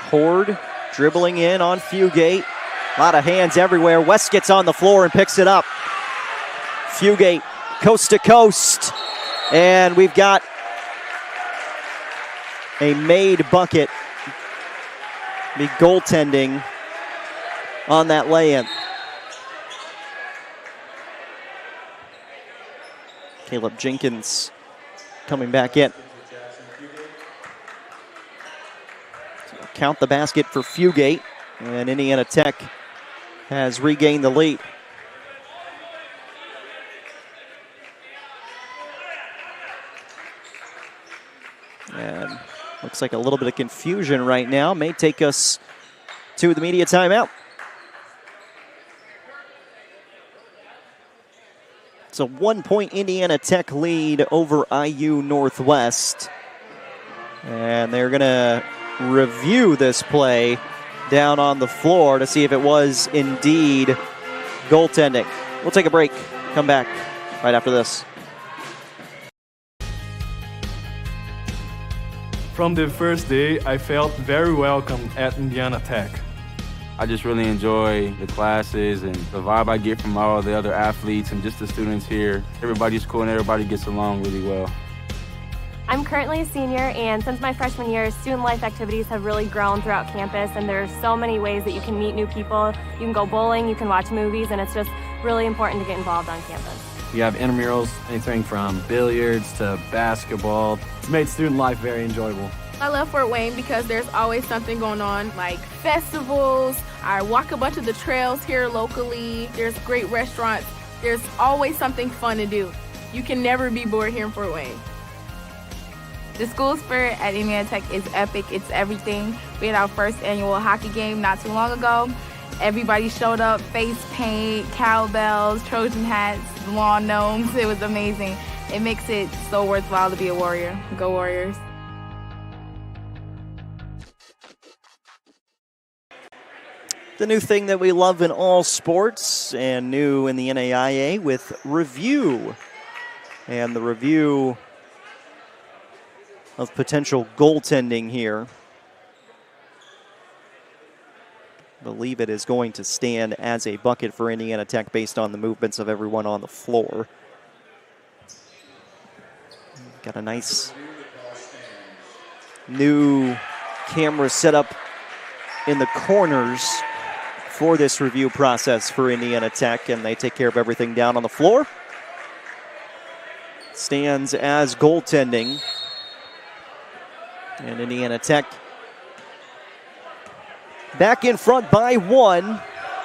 Horde dribbling in on Fugate. A lot of hands everywhere. West gets on the floor and picks it up. Fugate, coast to coast. And we've got a made bucket. The goaltending on that lay-in. Caleb Jenkins coming back in. Count the basket for Fugate, and Indiana Tech has regained the lead. And looks like a little bit of confusion right now. May take us to the media timeout. It's a 1-point Indiana Tech lead over IU Northwest. And they're going to review this play down on the floor to see if it was indeed goaltending. We'll take a break. Come back right after this. From the first day, I felt very welcome at Indiana Tech. I just really enjoy the classes and the vibe I get from all the other athletes and just the students here. Everybody's cool and everybody gets along really well. I'm currently a senior, and since my freshman year, student life activities have really grown throughout campus, and there's so many ways that you can meet new people. You can go bowling, you can watch movies, and it's just really important to get involved on campus. You have intramurals, anything from billiards to basketball. It's made student life very enjoyable. I love Fort Wayne because there's always something going on, like festivals. I walk a bunch of the trails here locally. There's great restaurants. There's always something fun to do. You can never be bored here in Fort Wayne. The school spirit at Indiana Tech is epic. It's everything. We had our first annual hockey game not too long ago. Everybody showed up, face paint, cowbells, Trojan hats, lawn gnomes. It was amazing. It makes it so worthwhile to be a Warrior. Go Warriors. The new thing that we love in all sports and new in the NAIA with review. And the review of potential goaltending here. I believe it is going to stand as a bucket for Indiana Tech based on the movements of everyone on the floor. Got a nice new camera set up in the corners for this review process for Indiana Tech, and they take care of everything down on the floor. Stands as goaltending. And Indiana Tech back in front by 1.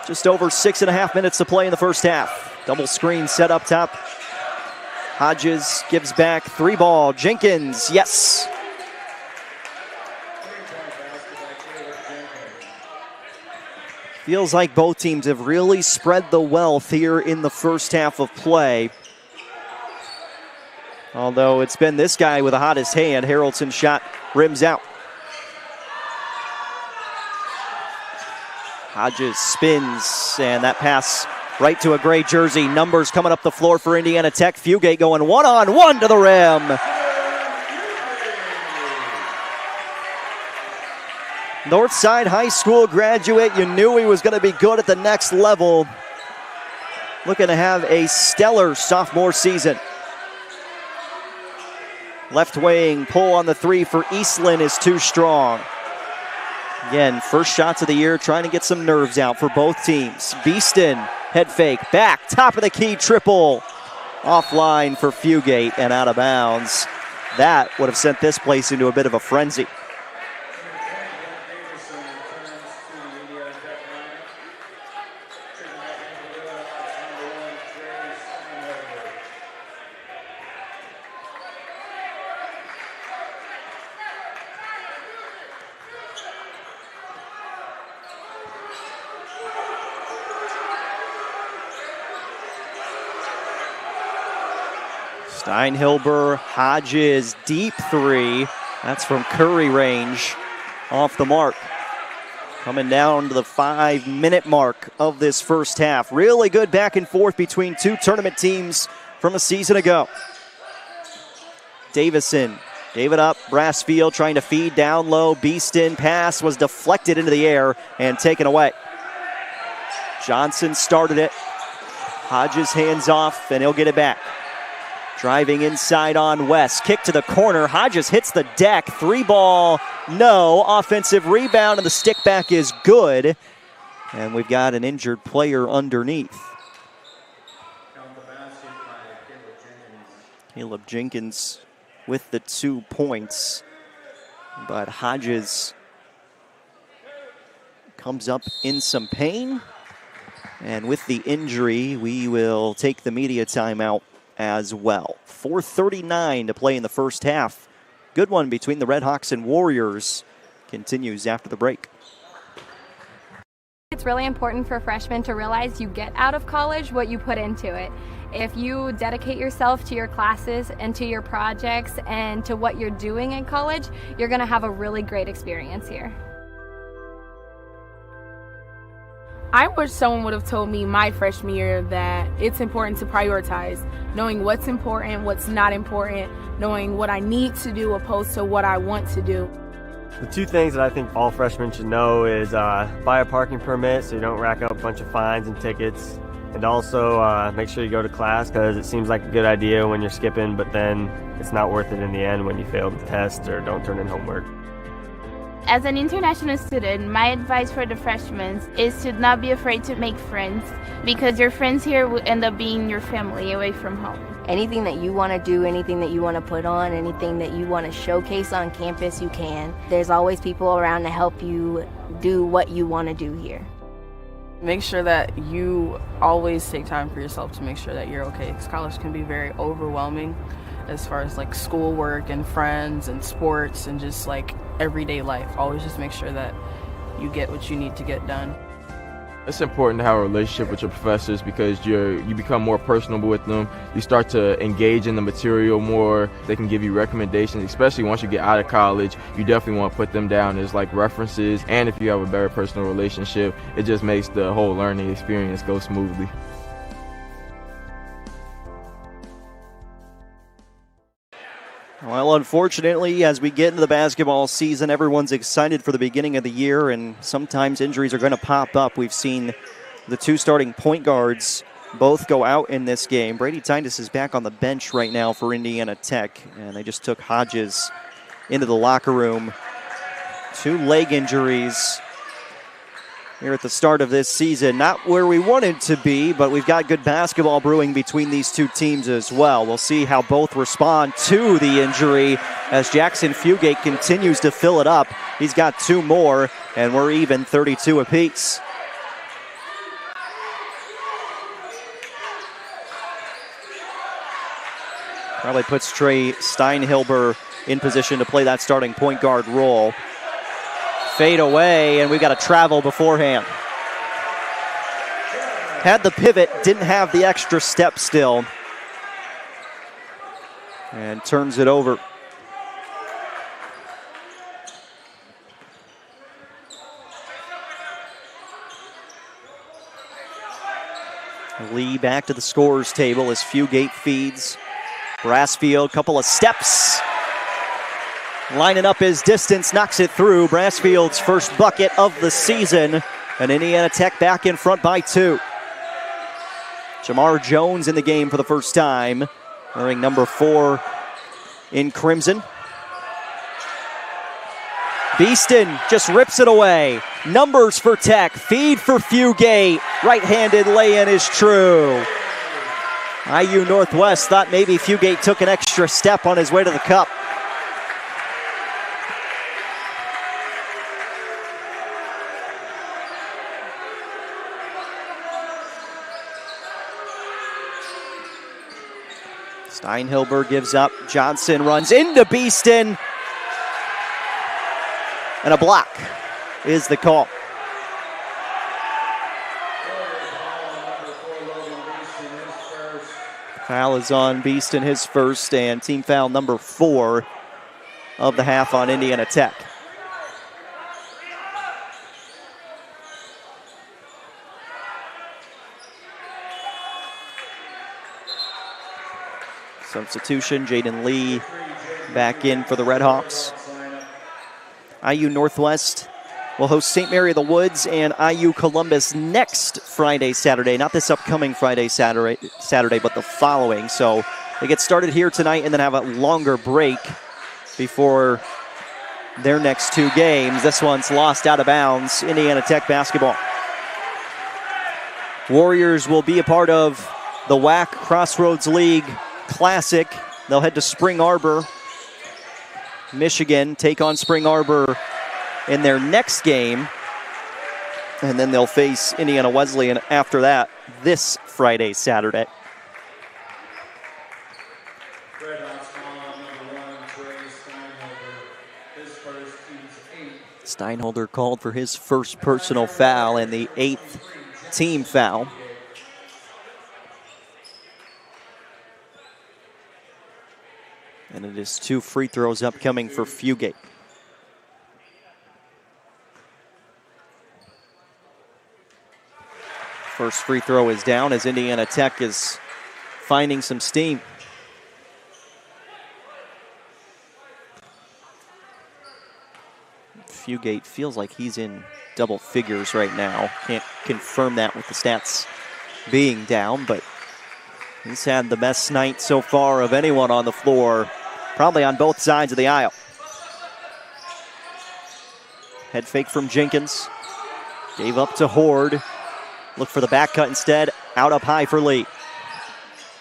Just over 6.5 minutes to play in the first half. Double screen set up top. Hodges gives back, 3-ball. Jenkins, yes. Feels like both teams have really spread the wealth here in the first half of play. Although it's been this guy with the hottest hand. Haroldson shot rims out. Hodges spins, and that pass right to a gray jersey. Numbers coming up the floor for Indiana Tech. Fugate going one-on-one to the rim. Northside High School graduate. You knew he was going to be good at the next level. looking to have a stellar sophomore season. Left wing pull on the three for Eastland is too strong. Again, first shots of the year, trying to get some nerves out for both teams. Beeston, head fake, back, top of the key, triple. Offline for Fugate and out of bounds. That would have sent this place into a bit of a frenzy. Steinhilber, Hodges, deep three. That's from Curry range, off the mark. Coming down to the 5-minute mark of this first half. Really good back and forth between two tournament teams from a season ago. Davison gave it up. Brassfield trying to feed down low. Beeston pass was deflected into the air and taken away. Johnson started it. Hodges hands off and he'll get it back. Driving inside on West. Kick to the corner. Hodges hits the deck. 3-ball, no. Offensive rebound, and the stick back is good. And we've got an injured player underneath. Caleb Jenkins with the 2 points. But Hodges comes up in some pain. And with the injury, we will take the media timeout as well. 4:39 to play in the first half. Good one between the Redhawks and Warriors. Continues after the break. It's really important for freshmen to realize you get out of college what you put into it. If you dedicate yourself to your classes and to your projects and to what you're doing in college, you're going to have a really great experience here. I wish someone would have told me my freshman year that it's important to prioritize, knowing what's important, what's not important, knowing what I need to do opposed to what I want to do. The 2 things that I think all freshmen should know is buy a parking permit so you don't rack up a bunch of fines and tickets, and also make sure you go to class, because it seems like a good idea when you're skipping, but then it's not worth it in the end when you fail the test or don't turn in homework. As an international student, my advice for the freshmen is to not be afraid to make friends, because your friends here will end up being your family away from home. Anything that you want to do, anything that you want to put on, anything that you want to showcase on campus, you can. There's always people around to help you do what you want to do here. Make sure that you always take time for yourself to make sure that you're okay, because college can be very overwhelming as far as like schoolwork and friends and sports and just like everyday life. Always just make sure that you get what you need to get done. It's important to have a relationship with your professors, because you become more personable with them. You start to engage in the material more. They can give you recommendations, especially once you get out of college. You definitely want to put them down as like references, and if you have a better personal relationship, it just makes the whole learning experience go smoothly. Well, unfortunately, as we get into the basketball season, everyone's excited for the beginning of the year, and sometimes injuries are going to pop up. We've seen the 2 starting point guards both go out in this game. Brady Titus is back on the bench right now for Indiana Tech, and they just took Hodges into the locker room. 2 leg injuries here at the start of this season. Not where we wanted to be, but we've got good basketball brewing between these 2 teams as well. We'll see how both respond to the injury as Jackson Fugate continues to fill it up. He's got 2 more, and we're even 32 apiece. Probably puts Trey Steinhilber in position to play that starting point guard role. Fade away, and we've got a travel beforehand. Had the pivot, didn't have the extra step still. And turns it over. Lee back to the scorer's table as Fugate feeds. Brassfield, couple of steps. Lining up his distance, knocks it through. Brassfield's first bucket of the season. And Indiana Tech back in front by 2. Jamar Jones in the game for the first time, wearing number 4 in crimson. Beeston just rips it away. Numbers for Tech, feed for Fugate. Right-handed lay-in is true. IU Northwest thought maybe Fugate took an extra step on his way to the cup. Steinhilber gives up. Johnson runs into Beeston. And a block is the call. Foul is on Beeston, his first, and team foul number 4 of the half on Indiana Tech. Substitution, Jaden Lee back in for the Red Hawks. IU Northwest will host St. Mary of the Woods and IU Columbus next Friday, Saturday. Not this upcoming Friday, Saturday, but the following. So they get started here tonight and then have a longer break before their next 2 games. This one's lost out of bounds. Indiana Tech basketball. Warriors will be a part of the WAC Crossroads League Classic. They'll head to Spring Arbor, Michigan, take on Spring Arbor in their next game, and then they'll face Indiana Wesleyan after that this Friday, Saturday. Steinholder called for his first personal foul and the 8th team foul. And it is 2 free throws upcoming for Fugate. First free throw is down as Indiana Tech is finding some steam. Fugate feels like he's in double figures right now. Can't confirm that with the stats being down, but he's had the best night so far of anyone on the floor, probably on both sides of the aisle. Head fake from Jenkins. Gave up to Horde. Look for the back cut instead. Out up high for Lee.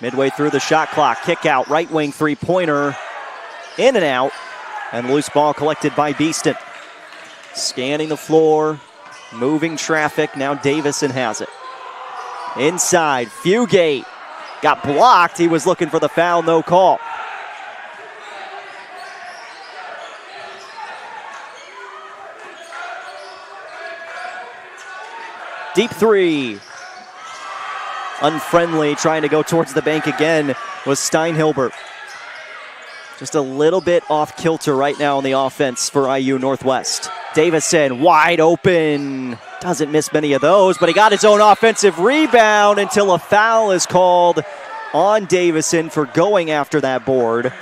Midway through the shot clock. Kick out. Right wing 3-pointer. In and out. And loose ball collected by Beeston. Scanning the floor. Moving traffic. Now Davison has it. Inside. Fugate. Got blocked. He was looking for the foul. No call. Deep 3. Unfriendly, trying to go towards the bank again was Steinhilber. Just a little bit off kilter right now on the offense for IU Northwest. Davison wide open. Doesn't miss many of those, but he got his own offensive rebound until a foul is called on Davison for going after that board.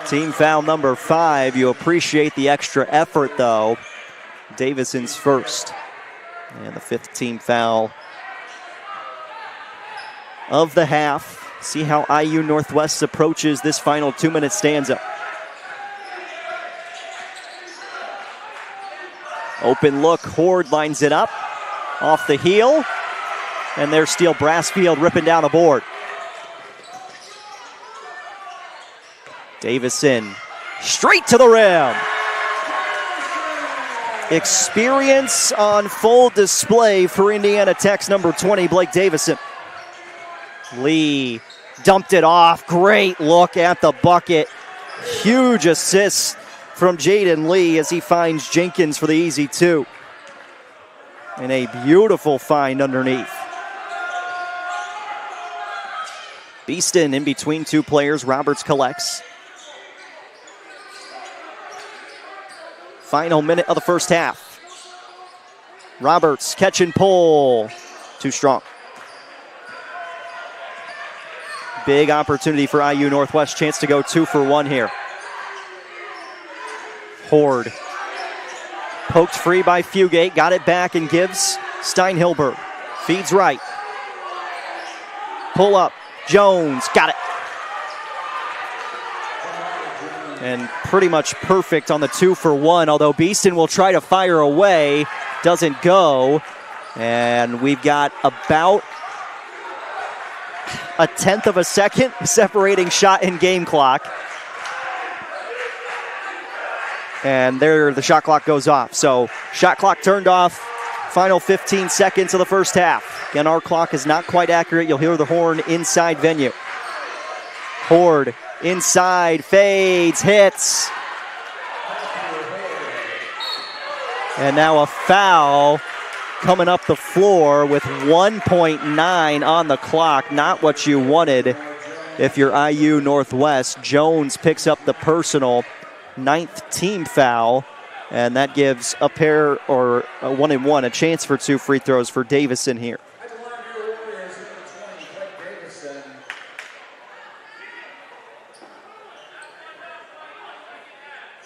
Team foul number 5. You appreciate the extra effort, though. Davison's first. And the 5th team foul of the half. See how IU Northwest approaches this final 2-minute stanza. Open look, Horde lines it up. Off the heel. And there's Steele Brassfield ripping down a board. Davison straight to the rim. Experience on full display for Indiana Tech's number 20, Blake Davison. Lee dumped it off. Great look at the bucket. Huge assist from Jaden Lee as he finds Jenkins for the easy 2. And a beautiful find underneath. Beeston in between 2 players. Roberts collects. Final minute of the first half. Roberts, catch and pull. Too strong. Big opportunity for IU Northwest. Chance to go 2 for 1 here. Horde. Poked free by Fugate. Got it back and gives Steinhilber. Feeds right. pull up. Jones got it. And pretty much perfect on the 2-for-1, although Beeston will try to fire away. Doesn't go. And we've got about a 1/10 of a second separating shot and game clock. And there the shot clock goes off. So shot clock turned off. Final 15 seconds of the first half. Again, our clock is not quite accurate. You'll hear the horn inside venue. Horde inside, fades, hits. And now a foul coming up the floor with 1.9 on the clock. Not what you wanted if you're IU Northwest. Jones picks up the personal 9th team foul. And that gives a pair, or a 1-and-1, a chance for 2 free throws for Davison here.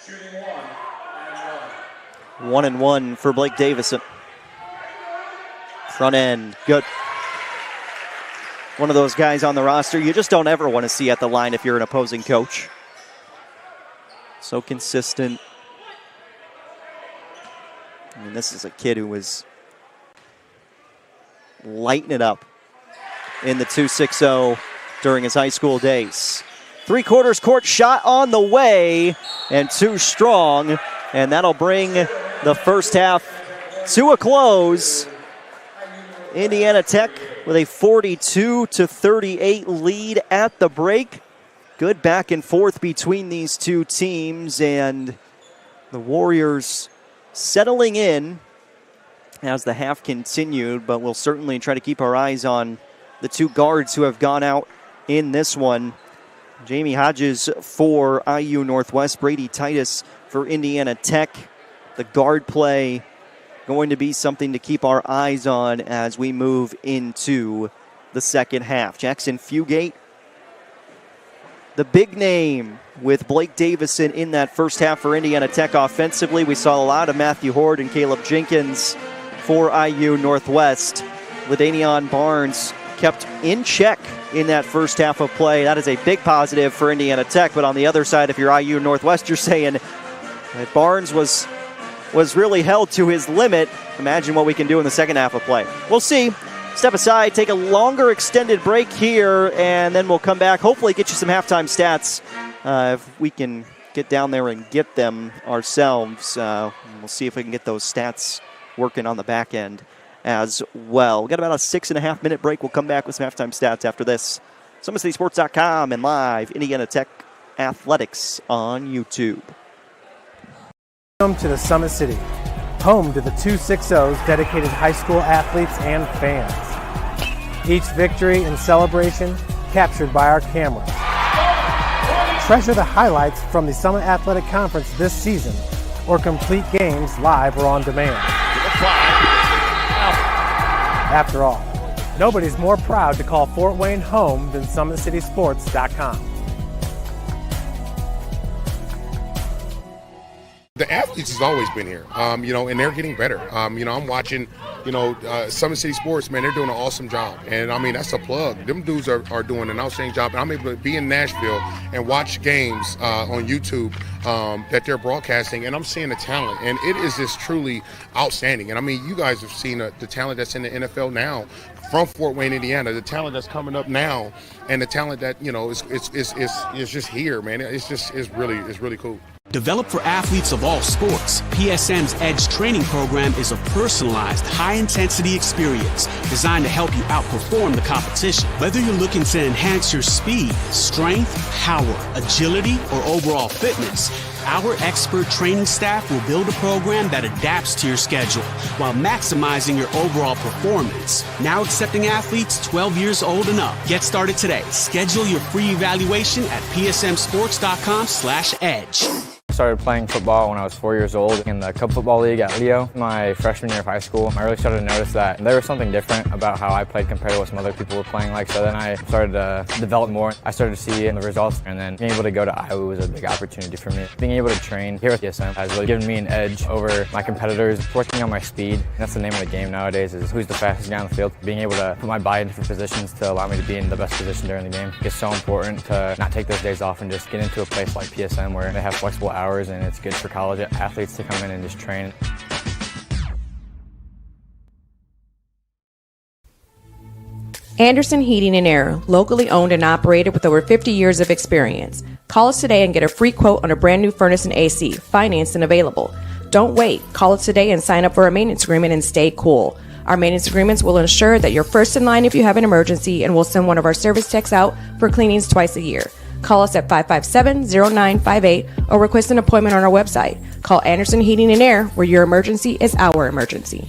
Shooting 1-and-1. 1-and-1 for Blake Davison. Front end, good. One of those guys on the roster you just don't ever want to see at the line if you're an opposing coach. So consistent. I mean, this is a kid who was lighting it up in the 2-6-0 during his high school days. 3/4 court shot on the way, and too strong, and that'll bring the first half to a close. Indiana Tech with a 42-38 lead at the break. Good back and forth between these two teams, and the Warriors settling in as the half continued, but we'll certainly try to keep our eyes on the two guards who have gone out in this one. Jamie Hodges for IU Northwest, Brady Titus for Indiana Tech. The guard play going to be something to keep our eyes on as we move into the second half. Jackson Fugate, the big name with Blake Davison in that first half for Indiana Tech offensively. We saw a lot of Matthew Horde and Caleb Jenkins for IU Northwest. LaDainian Barnes kept in check in that first half of play. That is a big positive for Indiana Tech, but on the other side, if you're IU Northwest, you're saying that Barnes was really held to his limit. Imagine what we can do in the second half of play. We'll see. Step aside, take a longer extended break here, and then we'll come back, hopefully get you some halftime stats if we can get down there and get them ourselves. We'll see if we can get those stats working on the back end as well. We've got about a 6.5 minute break. We'll come back with some halftime stats after this. SummitCitySports.com and live Indiana Tech Athletics on YouTube. Welcome to the Summit City, home to the 2-6-0's dedicated high school athletes and fans. Each victory and celebration captured by our cameras. Treasure the highlights from the Summit Athletic Conference this season, or complete games live or on demand. After all, nobody's more proud to call Fort Wayne home than SummitCitySports.com. The athletes has always been here, and they're getting better. I'm watching, Summit City Sports, man, they're doing an awesome job. And, that's a plug. Them dudes are doing an outstanding job. And I'm able to be in Nashville and watch games on YouTube that they're broadcasting, and I'm seeing the talent. And it is just truly outstanding. And, you guys have seen the talent that's in the NFL now from Fort Wayne, Indiana, the talent that's coming up now, and the talent that, is just here, man. It's really cool. Developed for athletes of all sports, PSM's EDGE training program is a personalized, high-intensity experience designed to help you outperform the competition. Whether you're looking to enhance your speed, strength, power, agility, or overall fitness, our expert training staff will build a program that adapts to your schedule while maximizing your overall performance. Now accepting athletes 12 years old and up. Get started today. Schedule your free evaluation at psmsports.com/edge. started playing football when I was 4 years old in the Cub Football League at Leo. My freshman year of high school, I really started to notice that there was something different about how I played compared to what some other people were playing like. So then I started to develop more. I started to see the results, and then being able to go to Iowa was a big opportunity for me. Being able to train here with PSM has really given me an edge over my competitors, working on my speed. And that's the name of the game nowadays, is who's the fastest guy on the field. Being able to put my body in different positions to allow me to be in the best position during the game. It's so important to not take those days off and just get into a place like PSM where they have flexible hours, and it's good for college athletes to come in and just train. Anderson Heating and Air, locally owned and operated with over 50 years of experience. Call us today and get a free quote on a brand new furnace and AC, financed and available. Don't wait. Call us today and sign up for a maintenance agreement and stay cool. Our maintenance agreements will ensure that you're first in line if you have an emergency, and we'll send one of our service techs out for cleanings twice a year. Call us at 557-0958 or request an appointment on our website. Call Anderson Heating and Air, where your emergency is our emergency.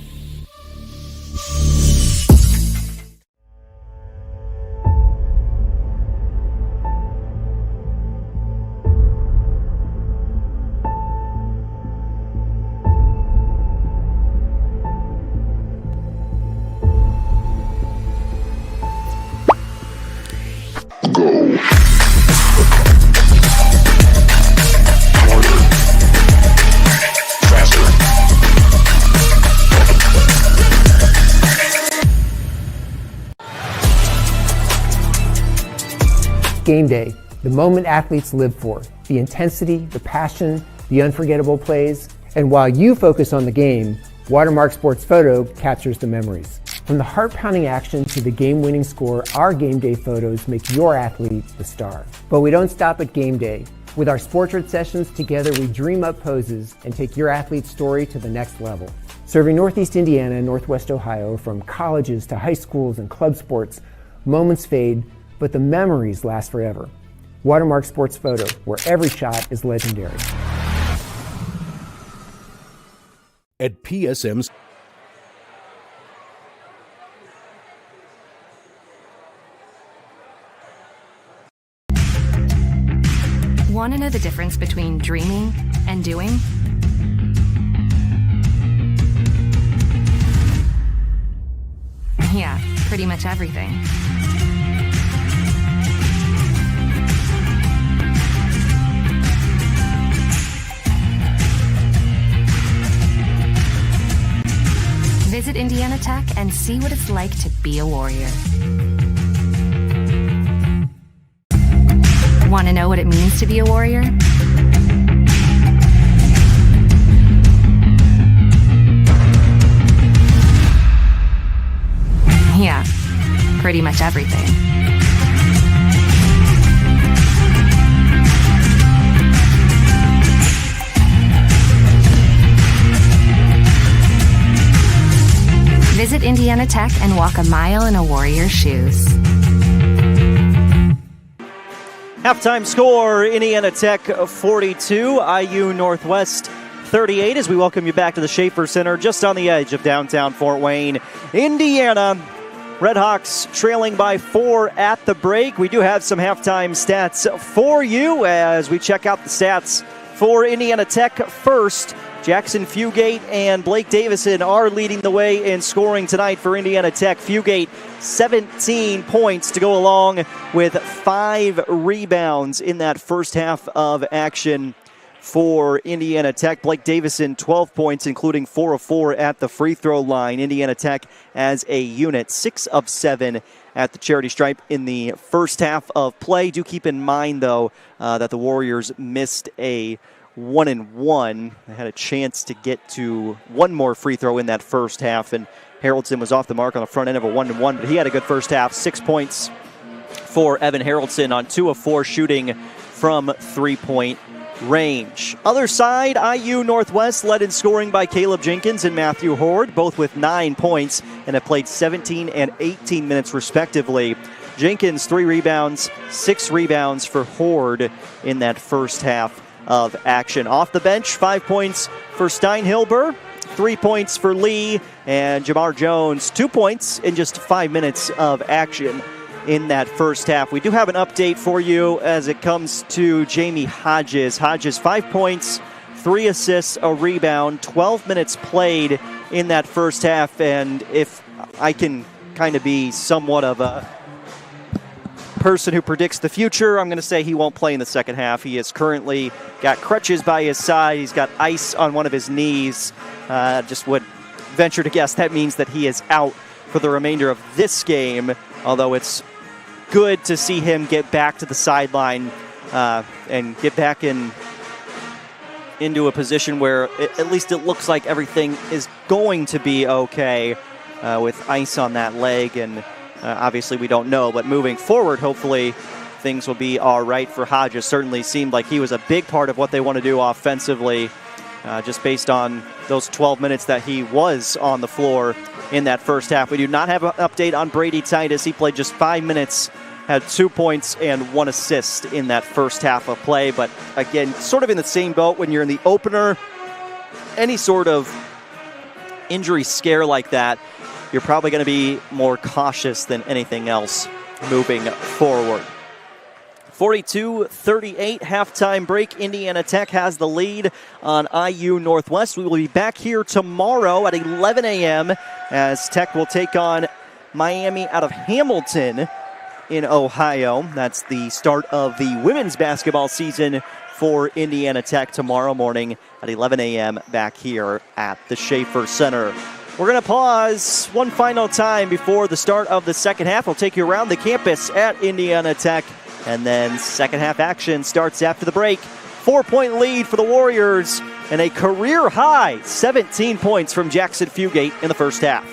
Game day, the moment athletes live for, the intensity, the passion, the unforgettable plays. And while you focus on the game, Watermark Sports Photo captures the memories. From the heart-pounding action to the game-winning score, our game day photos make your athlete the star. But we don't stop at game day. With our Sportrait sessions, together we dream up poses and take your athlete's story to the next level. Serving Northeast Indiana and Northwest Ohio, from colleges to high schools and club sports, moments fade, but the memories last forever. Watermark Sports Photo, where every shot is legendary. At PSM's Want to know the difference between dreaming and doing? Yeah, pretty much everything. Visit Indiana Tech and see what it's like to be a warrior. Want to know what it means to be a warrior? Yeah, pretty much everything. Visit Indiana Tech and walk a mile in a warrior's shoes. Halftime score, Indiana Tech 42, IU Northwest 38, as we welcome you back to the Schaefer Center, just on the edge of downtown Fort Wayne, Indiana. Redhawks trailing by 4 at the break. We do have some halftime stats for you as we check out the stats for Indiana Tech first. Jackson Fugate and Blake Davison are leading the way in scoring tonight for Indiana Tech. Fugate, 17 points to go along with 5 rebounds in that first half of action for Indiana Tech. Blake Davison, 12 points, including 4 of 4 at the free throw line. Indiana Tech as a unit, 6 of 7 at the charity stripe in the first half of play. Do keep in mind, though, that the Warriors missed a 1-and-1. They had a chance to get to one more free throw in that first half, and Haroldson was off the mark on the front end of a 1-and-1, but he had a good first half. 6 points for Evan Haroldson on 2 of 4 shooting from three-point range. Other side, IU Northwest led in scoring by Caleb Jenkins and Matthew Horde, both with 9 points, and have played 17 and 18 minutes respectively. Jenkins, 3 rebounds, 6 rebounds for Horde in that first half of action. Off the bench, 5 points for Steinhilber, 3 points for Lee, and Jamar Jones, 2 points in just 5 minutes of action in that first half. We do have an update for you as it comes to Jamie Hodges. Hodges, 5 points, 3 assists, a rebound, 12 minutes played in that first half. And if I can kind of be somewhat of a person who predicts the future, I'm going to say he won't play in the second half. He has currently got crutches by his side. He's got ice on one of his knees. Just would venture to guess that means that he is out for the remainder of this game, although it's good to see him get back to the sideline and get back into a position where at least it looks like everything is going to be okay with ice on that leg. And obviously we don't know, but moving forward, hopefully things will be all right for Hodges. Certainly seemed like he was a big part of what they want to do offensively, just based on those 12 minutes that he was on the floor in that first half. We do not have an update on Brady Titus. He played just 5 minutes, had 2 points and 1 assist in that first half of play. But again, sort of in the same boat when you're in the opener, any sort of injury scare like that, you're probably going to be more cautious than anything else moving forward. 42-38, halftime break. Indiana Tech has the lead on IU Northwest. We will be back here tomorrow at 11 a.m. as Tech will take on Miami out of Hamilton in Ohio. That's the start of the women's basketball season for Indiana Tech tomorrow morning at 11 a.m. back here at the Schaefer Center. We're going to pause one final time before the start of the second half. We'll take you around the campus at Indiana Tech, and then second half action starts after the break. 4-point lead for the Warriors and a career high 17 points from Jackson Fugate in the first half.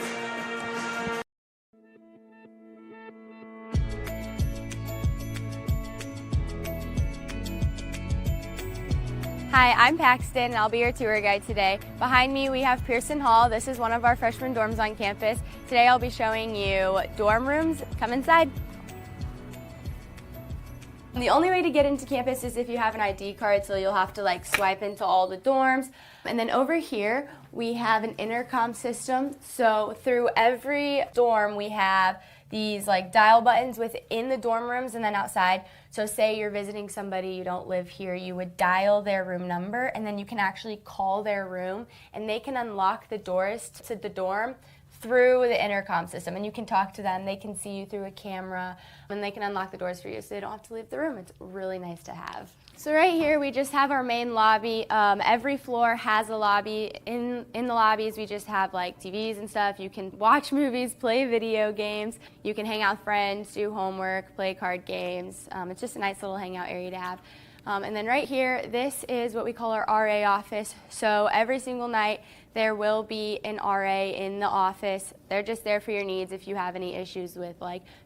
Hi, I'm Paxton, and I'll be your tour guide today. Behind me, we have Pearson Hall. This is one of our freshman dorms on campus. Today, I'll be showing you dorm rooms. Come inside. The only way to get into campus is if you have an ID card, so you'll have to swipe into all the dorms. And then over here, we have an intercom system. So through every dorm, we have these dial buttons within the dorm rooms and then outside. So say you're visiting somebody, you don't live here, you would dial their room number, and then you can actually call their room, and they can unlock the doors to the dorm through the intercom system, and you can talk to them. They can see you through a camera, and they can unlock the doors for you so they don't have to leave the room. It's really nice to have. So right here we just have our main lobby. Every floor has a lobby. In the lobbies we just have TVs and stuff. You can watch movies, play video games. You can hang out with friends, do homework, play card games. It's just a nice little hangout area to have. And then right here, this is what we call our RA office. So every single night there will be an RA in the office. They're just there for your needs if you have any issues with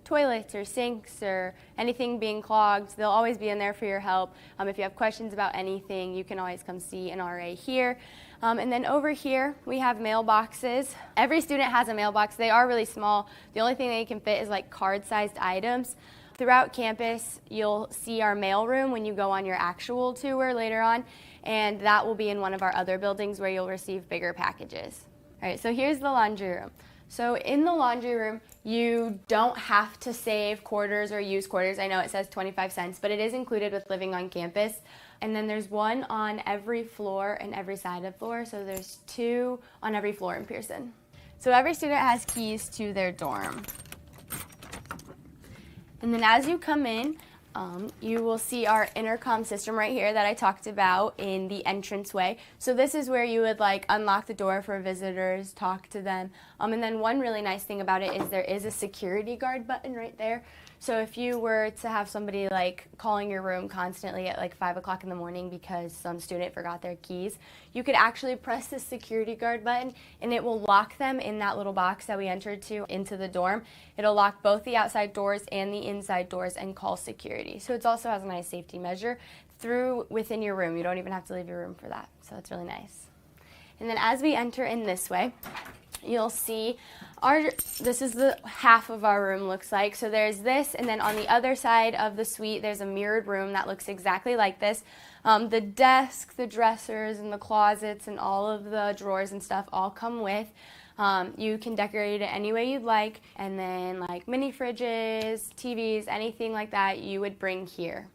toilets or sinks or anything being clogged. They'll always be in there for your help. If you have questions about anything, you can always come see an RA here. And then over here, we have mailboxes. Every student has a mailbox. They are really small. The only thing they can fit is card-sized items. Throughout campus, you'll see our mail room when you go on your actual tour later on, and that will be in one of our other buildings where you'll receive bigger packages. All right, so here's the laundry room. So in the laundry room, you don't have to save quarters or use quarters. I know it says 25 cents, but it is included with living on campus. And then there's one on every floor and every side of the floor, so there's 2 on every floor in Pearson. So every student has keys to their dorm. And then as you come in, you will see our intercom system right here that I talked about in the entranceway. So this is where you would unlock the door for visitors, talk to them. And then one really nice thing about it is there is a security guard button right there. So if you were to have somebody calling your room constantly at 5 o'clock in the morning because some student forgot their keys, you could actually press the security guard button and it will lock them in that little box that we entered into the dorm. It'll lock both the outside doors and the inside doors and call security. So it also has a nice safety measure within your room. You don't even have to leave your room for that. So that's really nice. And then as we enter in this way, you'll see this is the half of our room looks like. So there's this, and then on the other side of the suite, there's a mirrored room that looks exactly like this. The desk, the dressers, and the closets, and all of the drawers and stuff all come with. You can decorate it any way you'd like, and then like mini fridges, TVs, anything like that you would bring here.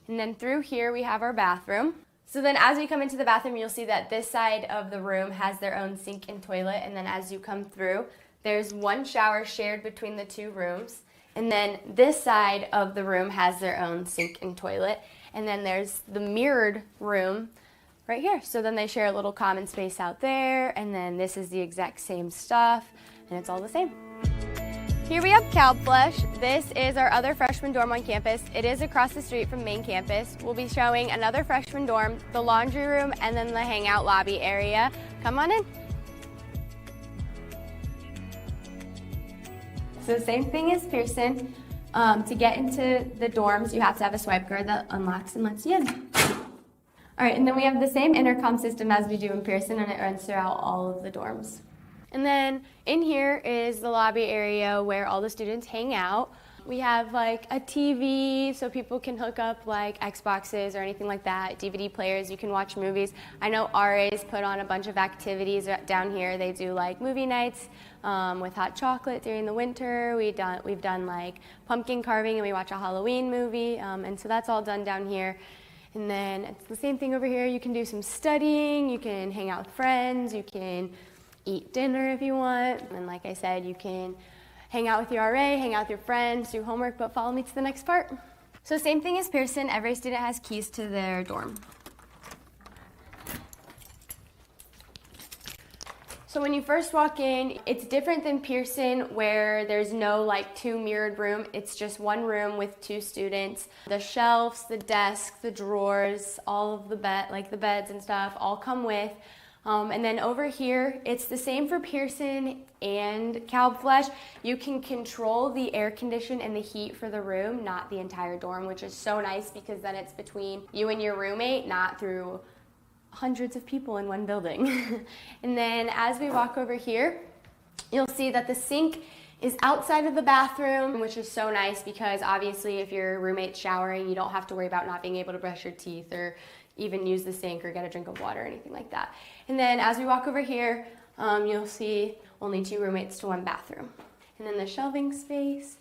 And then through here we have our bathroom. So then as we come into the bathroom, you'll see that this side of the room has their own sink and toilet, and then as you come through, there's one shower shared between the two rooms. And then this side of the room has their own sink and toilet. And then there's the mirrored room right here. So then they share a little common space out there. And then this is the exact same stuff. And it's all the same. Here we have Kalbflesh. This is our other freshman dorm on campus. It is across the street from main campus. We'll be showing another freshman dorm, the laundry room, and then the hangout lobby area. Come on in. So same thing as Pearson. To get into the dorms, you have to have a swipe card that unlocks and lets you in. All right, and then we have the same intercom system as we do in Pearson, and it runs throughout all of the dorms. And then in here is the lobby area where all the students hang out. We have like a TV so people can hook up like Xboxes or anything like that, DVD players, you can watch movies. I know RA's put on a bunch of activities down here. They do like movie nights with hot chocolate during the winter. We've done like pumpkin carving, and we watch a Halloween movie, and so that's all done down here. And then it's the same thing over here. You can do some studying, you can hang out with friends, you can eat dinner if you want, and like I said, you can hang out with your RA, hang out with your friends, do homework, but follow me to the next part. So same thing as Pearson, every student has keys to their dorm. So when you first walk in, it's different than Pearson where there's no like two mirrored room. It's just one room with two students. The shelves, the desk, the drawers, all of the beds and stuff all come with. And then over here, it's the same for Pearson and Kalbflesh. You can control the air condition and the heat for the room, not the entire dorm, which is so nice because then it's between you and your roommate, not through hundreds of people in one building. And then as we walk over here, you'll see that the sink is outside of the bathroom, which is so nice because obviously if your roommate's showering, you don't have to worry about not being able to brush your teeth or even use the sink or get a drink of water or anything like that. And then as we walk over here, you'll see only two roommates to one bathroom. And then the shelving space.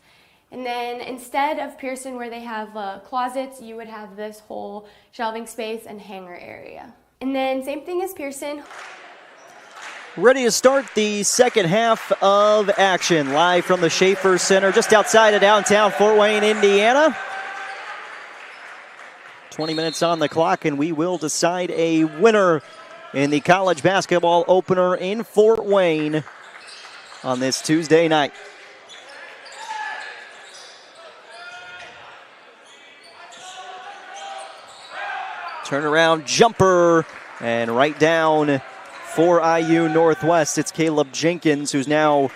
And then instead of Pearson where they have closets, you would have this whole shelving space and hanger area. And then same thing as Pearson. Ready to start the second half of action. Live from the Schaefer Center just outside of downtown Fort Wayne, Indiana. 20 minutes on the clock, and we will decide a winner in the college basketball opener in Fort Wayne on this Tuesday night. Turnaround jumper, and right down for IU Northwest. It's Caleb Jenkins, who's now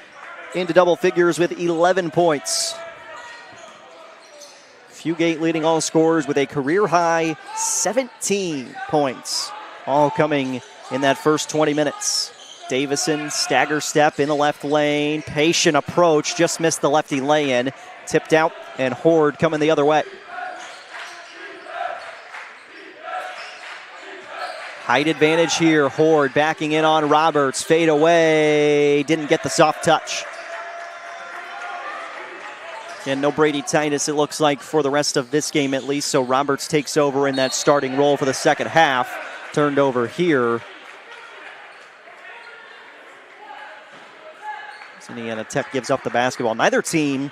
into double figures with 11 points. Fugate leading all scorers with a career-high 17 points, all coming in that first 20 minutes. Davison, stagger step in the left lane, patient approach, just missed the lefty lay-in, tipped out, and Horde coming the other way. Height advantage here, Horde backing in on Roberts, fade away, didn't get the soft touch. And no Brady Titus, it looks like, for the rest of this game at least, so Roberts takes over in that starting role for the second half. Turned over here. Indiana Tech gives up the basketball. Neither team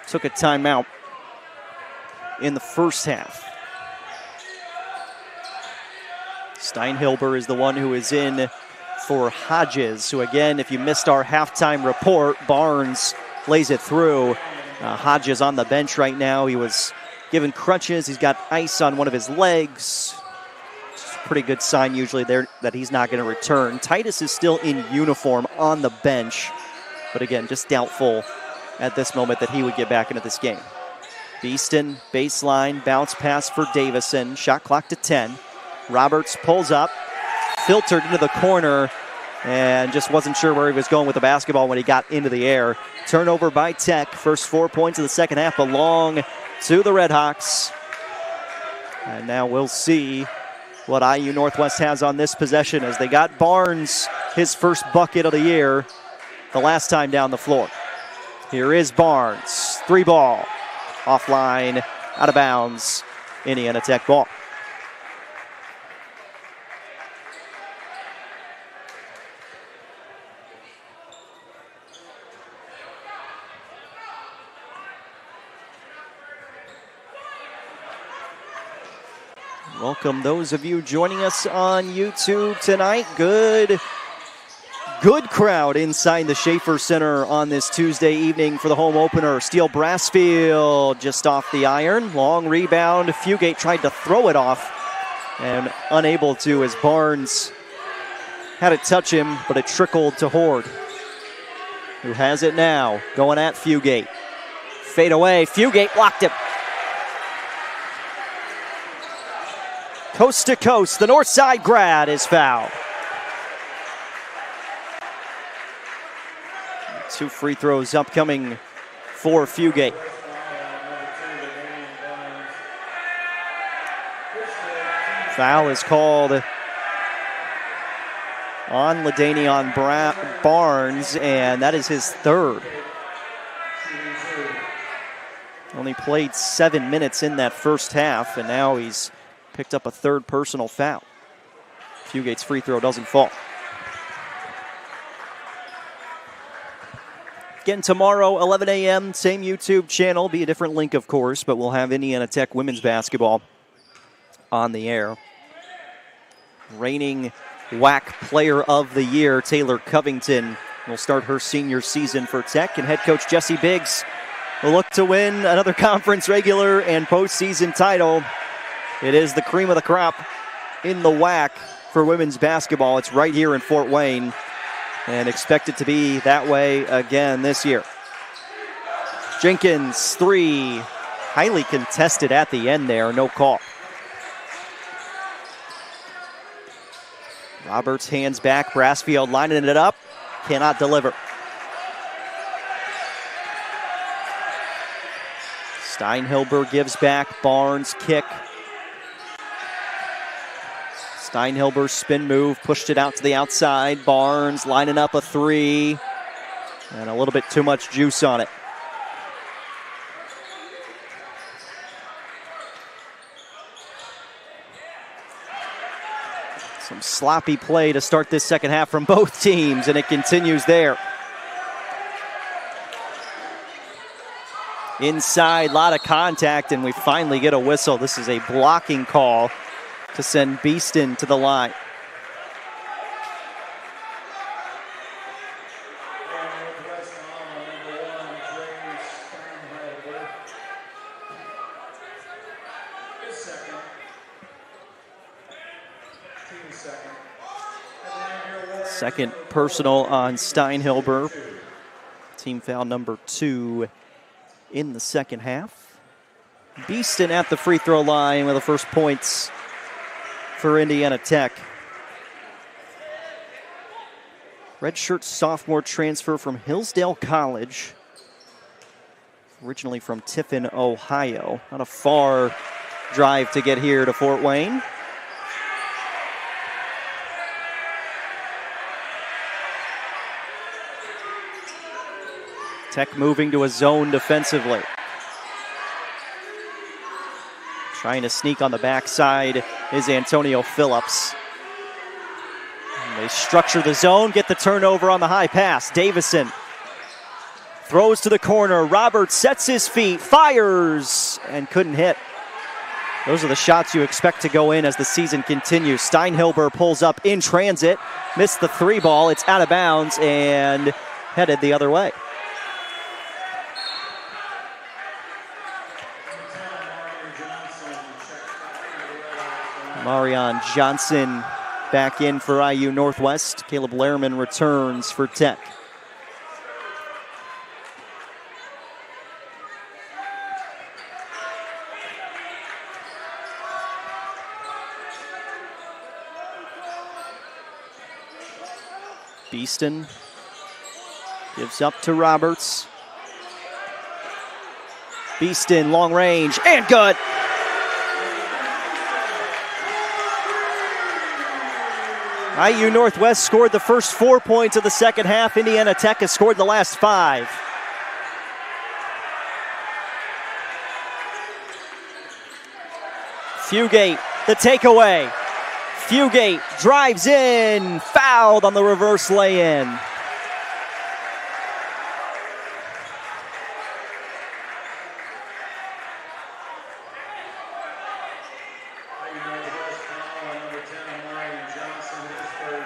took a timeout in the first half. Steinhilber is the one who is in for Hodges, who again, if you missed our halftime report, Barnes lays it through. Hodges on the bench right now. He was given crutches. He's got ice on one of his legs. It's a pretty good sign usually there that he's not going to return. Titus is still in uniform on the bench, but again, just doubtful at this moment that he would get back into this game. Beeston, baseline, bounce pass for Davison. Shot clock to 10. Roberts pulls up, filtered into the corner, and just wasn't sure where he was going with the basketball when he got into the air. Turnover by Tech. First 4 points of the second half belong to the Redhawks. And now we'll see what IU Northwest has on this possession as they got Barnes, his first bucket of the year. the last time down the floor. Here is Barnes. 3-ball. Offline, out of bounds. Indiana Tech ball. Welcome those of you joining us on YouTube tonight. Good crowd inside the Schaefer Center on this Tuesday evening for the home opener. Steele Brassfield just off the iron. Long rebound. Fugate tried to throw it off and unable to as Barnes had it touch him, but it trickled to Horde, who has it now, going at Fugate. Fade away. Fugate blocked him. Coast to coast, the north side grad is fouled. 2 free throws upcoming for Fugate. Foul is called on LaDainian Barnes, and that is his third. Only played 7 minutes in that first half, and now he's picked up a third personal foul. Fugate's free throw doesn't fall. Again, tomorrow, 11 a.m., same YouTube channel. Be a different link, of course, but we'll have Indiana Tech women's basketball on the air. Reigning WAC Player of the Year, Taylor Covington, will start her senior season for Tech, and head coach Jesse Biggs will look to win another conference regular and postseason title. It is the cream of the crop in the WAC for women's basketball. It's right here in Fort Wayne, and expected to be that way again this year. Jenkins, 3, highly contested at the end there, no call. Roberts hands back, Brassfield lining it up, cannot deliver. Steinhilber gives back, Barnes kick. Steinhilber's spin move, pushed it out to the outside. Barnes lining up a 3, and a little bit too much juice on it. Some sloppy play to start this second half from both teams, and it continues there. Inside, a lot of contact, and we finally get a whistle. This is a blocking call to send Beeston to the line. Second personal on Steinhilber. Team foul number 2 in the second half. Beeston at the free throw line with the first points for Indiana Tech. Redshirt sophomore transfer from Hillsdale College. Originally from Tiffin, Ohio. Not a far drive to get here to Fort Wayne. Tech moving to a zone defensively. Trying to sneak on the backside is Antonio Phillips. And they structure the zone, get the turnover on the high pass. Davison throws to the corner. Roberts sets his feet, fires, and couldn't hit. Those are the shots you expect to go in as the season continues. Steinhilber pulls up in transit, missed the 3-ball. It's out of bounds and headed the other way. Marion Johnson back in for IU Northwest. Caleb Lehrman returns for Tech. Beeston gives up to Roberts. Beeston, long range, and good. IU Northwest scored the first 4 points of the second half. Indiana Tech has scored the last 5. Fugate, the takeaway. Fugate drives in, fouled on the reverse lay-in.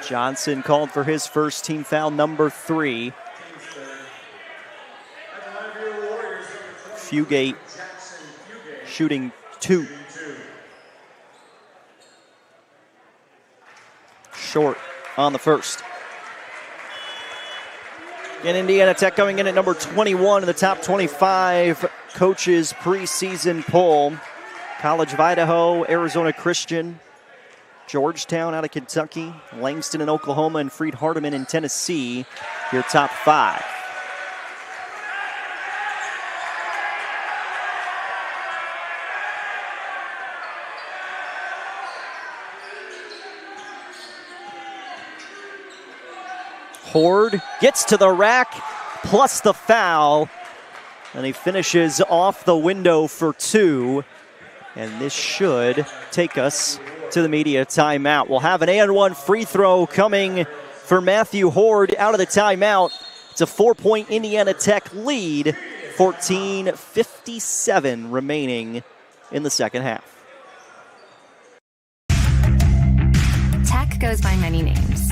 Johnson called for his first team foul, number 3. Fugate shooting 2. Short on the first. And Indiana Tech coming in at number 21 in the top 25 coaches preseason poll. College of Idaho, Arizona Christian, Georgetown out of Kentucky, Langston in Oklahoma, and Freed Hardeman in Tennessee. Your top 5. Horde gets to the rack, plus the foul, and he finishes off the window for 2. And this should take us to the media timeout. We'll have an and-1 free throw coming for Matthew Horde out of the timeout. It's a 4-point Indiana Tech lead, 14:57 remaining in the second half. Tech goes by many names.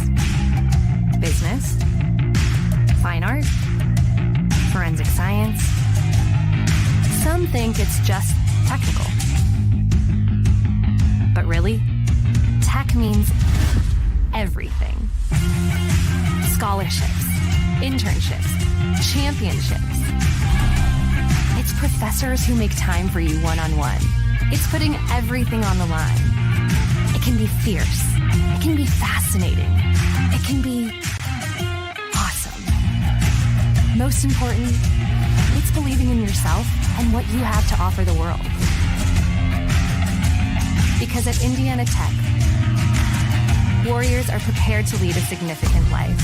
Business, fine art, forensic science. Some think it's just technical. But really, tech means everything. Scholarships, internships, championships. It's professors who make time for you one-on-one. It's putting everything on the line. It can be fierce. It can be fascinating. It can be awesome. Most important, it's believing in yourself and what you have to offer the world. Because at Indiana Tech, Warriors are prepared to lead a significant life.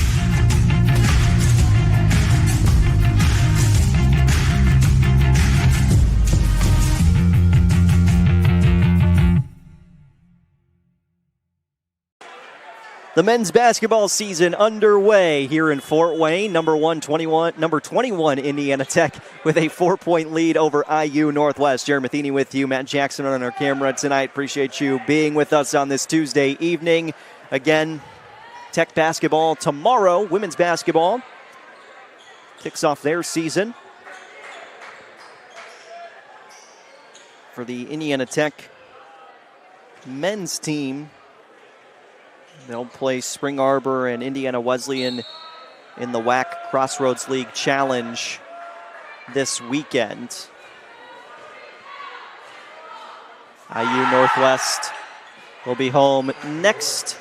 The men's basketball season underway here in Fort Wayne. Number 21 Indiana Tech with a 4-point lead over IU Northwest. Jared Matheny with you, Matt Jackson on our camera tonight. Appreciate you being with us on this Tuesday evening. Again, Tech basketball tomorrow. Women's basketball kicks off their season. For the Indiana Tech men's team, they'll play Spring Arbor and Indiana Wesleyan in the WAC Crossroads League Challenge this weekend. IU Northwest will be home next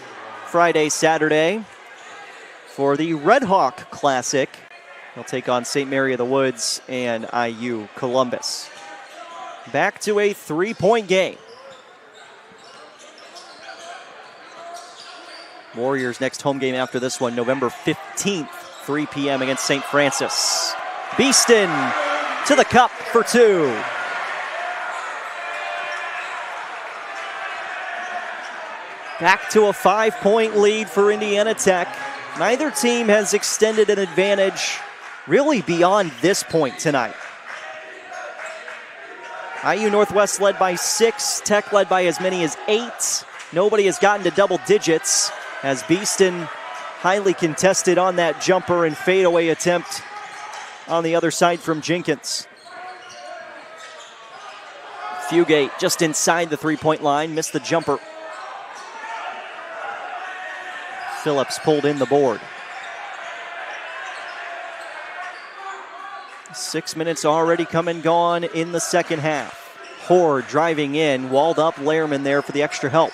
Friday, Saturday for the Red Hawk Classic. They'll take on St. Mary of the Woods and IU Columbus. Back to a 3-point game. Warriors' next home game after this one, November 15th, 3 p.m. against St. Francis. Beeston to the cup for 2. Back to a 5-point lead for Indiana Tech. Neither team has extended an advantage really beyond this point tonight. IU Northwest led by 6, Tech led by as many as 8. Nobody has gotten to double digits, as Beeston highly contested on that jumper and fadeaway attempt on the other side from Jenkins. Fugate just inside the 3-point line, missed the jumper. Phillips pulled in the board. 6 minutes already come and gone in the second half. Horde driving in, walled up Lehrman there for the extra help.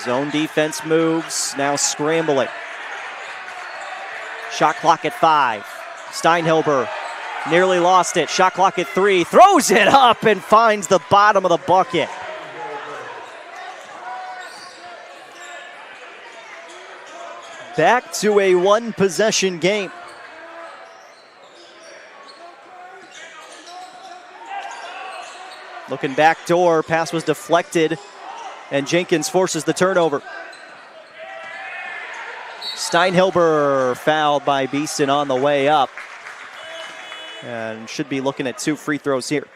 Zone defense moves, now scrambling. Shot clock at 5. Steinhilber nearly lost it. Shot clock at 3. Throws it up and finds the bottom of the bucket. Back to a one-possession game. Looking back door, pass was deflected, and Jenkins forces the turnover. Steinhilber fouled by Beeston on the way up, and should be looking at 2 free throws here.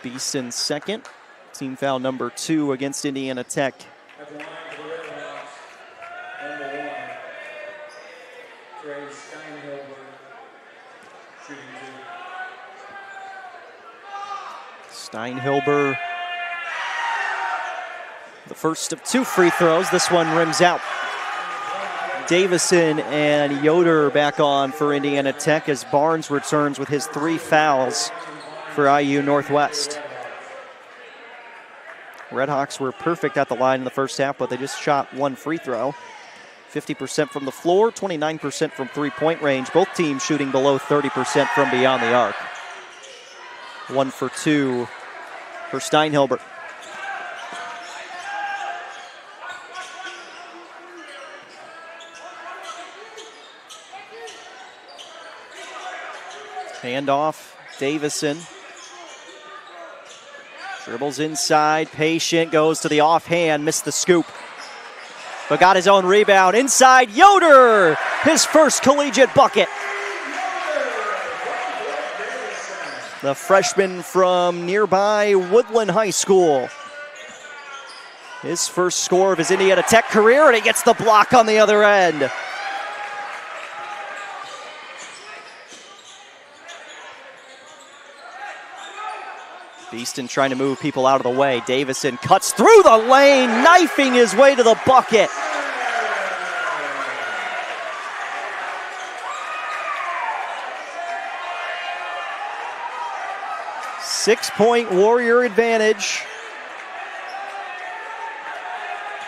Beeston second, team foul number 2 against Indiana Tech. Steinhilber, the first of 2 free throws. This one rims out. Davison and Yoder back on for Indiana Tech as Barnes returns with his 3 fouls for IU Northwest. Redhawks were perfect at the line in the first half, but they just shot 1 free throw. 50% from the floor, 29% from three-point range. Both teams shooting below 30% from beyond the arc. 1 for 2 for Steinhilber. Handoff, Davison. Dribbles inside, patient, goes to the offhand, missed the scoop. But got his own rebound. Inside, Yoder! His first collegiate bucket. The freshman from nearby Woodland High School. His first score of his Indiana Tech career, and he gets the block on the other end. Beeston trying to move people out of the way. Davison cuts through the lane, knifing his way to the bucket. Six-point Warrior advantage.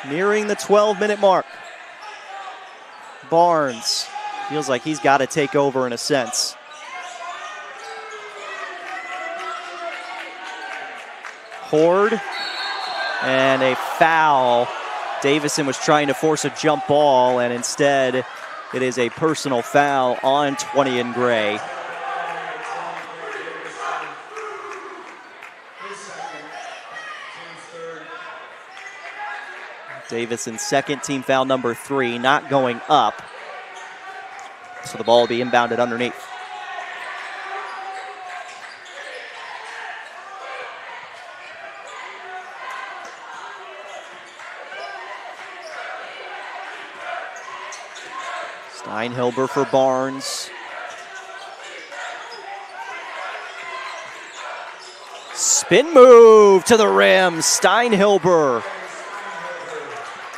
Nearing the 12-minute mark. Barnes feels like he's got to take over in a sense. Horde, and a foul. Davison was trying to force a jump ball, and instead it is a personal foul on 20 and Gray. Davison's second, team foul number 3, not going up. So the ball will be inbounded underneath. Steinhilber for Barnes. Spin move to the rim. Steinhilber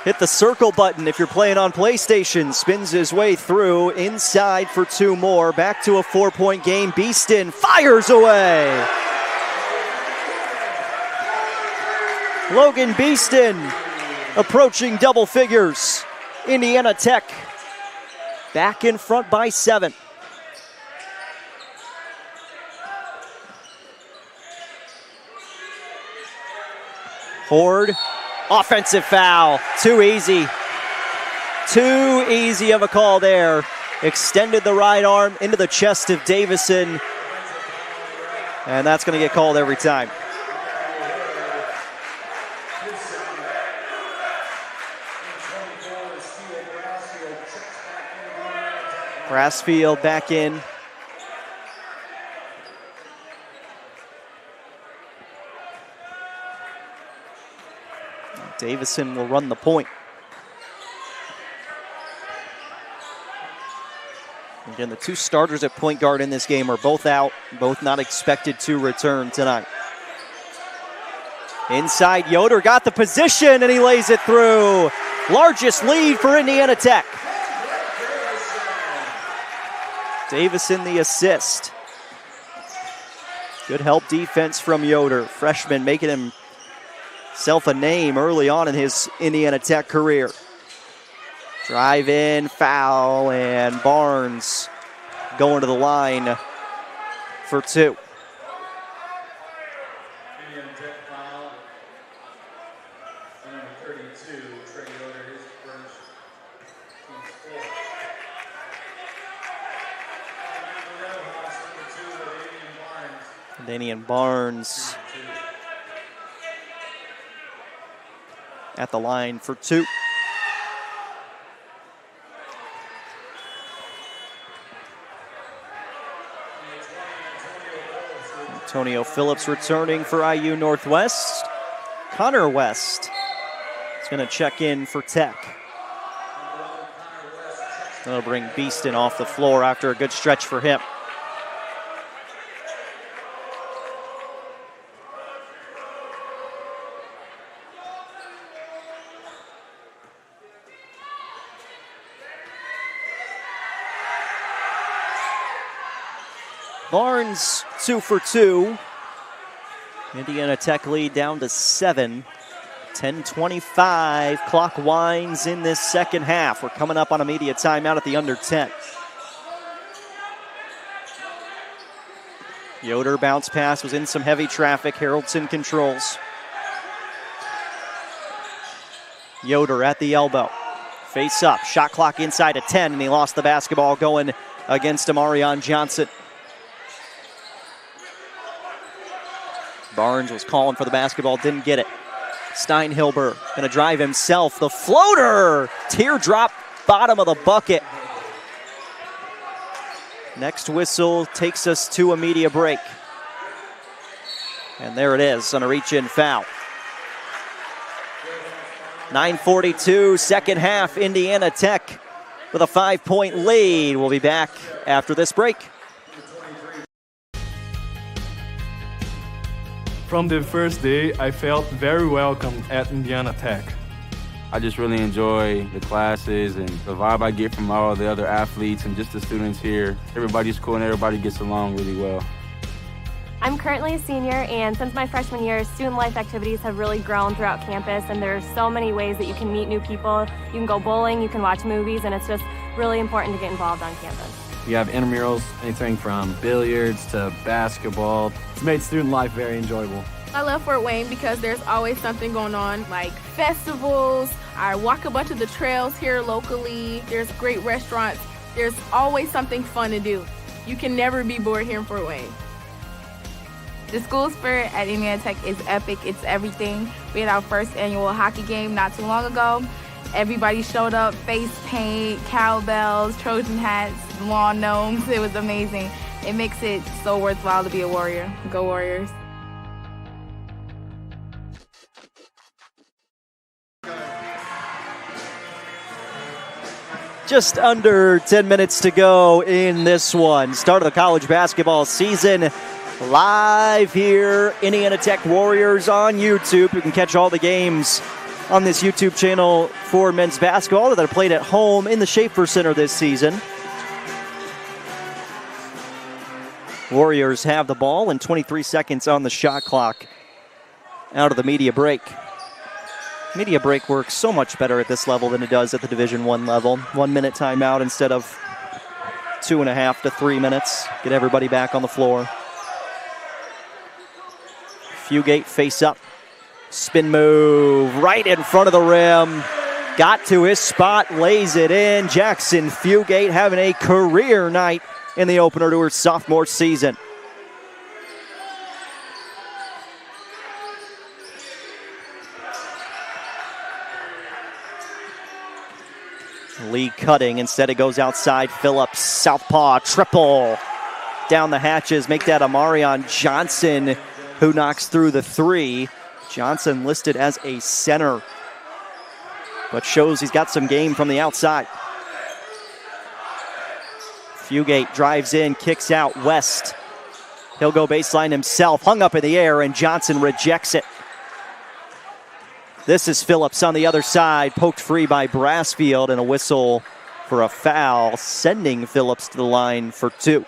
hit the circle button if you're playing on PlayStation. Spins his way through, inside for 2 more. Back to a 4-point game. Beeston fires away. Logan Beeston approaching double figures. Indiana Tech back in front by 7. Horde, offensive foul. Too easy. Too easy of a call there. Extended the right arm into the chest of Davison. And that's going to get called every time. Brassfield back in. Davison will run the point. Again, the 2 starters at point guard in this game are both out, both not expected to return tonight. Inside, Yoder got the position and he lays it through. Largest lead for Indiana Tech. Davison the assist. Good help defense from Yoder. Freshman making himself a name early on in his Indiana Tech career. Drive in, foul, and Barnes going to the line for 2. Damian Barnes at the line for 2. Antonio Phillips returning for IU Northwest. Connor West is going to check in for Tech. That'll bring Beeston off the floor after a good stretch for him. Barnes 2 for 2. Indiana Tech lead down to 7. 10:25. Clock winds in this second half. We're coming up on a media timeout at the under 10. Yoder bounce pass was in some heavy traffic. Haroldson controls. Yoder at the elbow. Face up. Shot clock inside at 10, and he lost the basketball going against Amarion Johnson. Barnes was calling for the basketball, didn't get it. Steinhilber gonna drive himself. The floater! Teardrop, bottom of the bucket. Next whistle takes us to a media break. And there it is on a reach-in foul. 9:42, second half, Indiana Tech with a 5-point lead. We'll be back after this break. From the first day, I felt very welcome at Indiana Tech. I just really enjoy the classes and the vibe I get from all the other athletes and just the students here. Everybody's cool and everybody gets along really well. I'm currently a senior, and since my freshman year, student life activities have really grown throughout campus, and there's so many ways that you can meet new people. You can go bowling, you can watch movies, and it's just really important to get involved on campus. We have intramurals, anything from billiards to basketball. It's made student life very enjoyable. I love Fort Wayne because there's always something going on, like festivals. I walk a bunch of the trails here locally. There's great restaurants. There's always something fun to do. You can never be bored here in Fort Wayne. The school spirit at Indiana Tech is epic. It's everything. We had our first annual hockey game not too long ago. Everybody showed up, face paint, cowbells, Trojan hats, lawn gnomes. It was amazing. It makes it so worthwhile to be a Warrior. Go Warriors. Just under 10 minutes to go in this one. Start of the college basketball season. Live here, Indiana Tech Warriors on YouTube. You can catch all the games on this YouTube channel for men's basketball that are played at home in the Schaefer Center this season. Warriors have the ball and 23 seconds on the shot clock out of the media break. Media break works so much better at this level than it does at the Division I level. 1 minute timeout instead of 2.5 to 3 minutes. Get everybody back on the floor. Fugate face up. Spin move right in front of the rim. Got to his spot, lays it in. Jackson Fugate having a career night in the opener to her sophomore season. Lee cutting, instead it goes outside. Phillips, southpaw, triple. Down the hatches, make that Amarion Johnson who knocks through the three. Johnson listed as a center, but shows he's got some game from the outside. Fugate drives in, kicks out West. He'll go baseline himself, hung up in the air, and Johnson rejects it. This is Phillips on the other side, poked free by Brassfield, and a whistle for a foul, sending Phillips to the line for 2.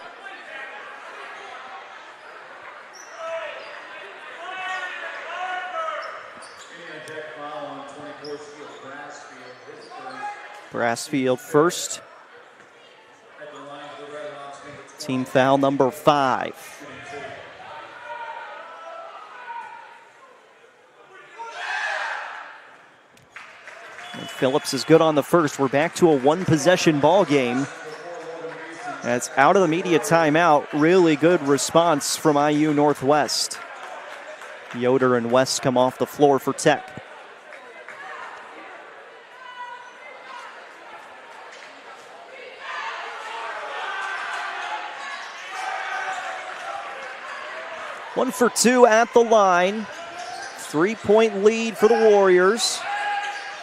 Brassfield first. Team foul number 5. And Phillips is good on the first. We're back to a one-possession ball game. That's out of the media timeout. Really good response from IU Northwest. Yoder and West come off the floor for Tech. One for two at the line. 3-point lead for the Warriors.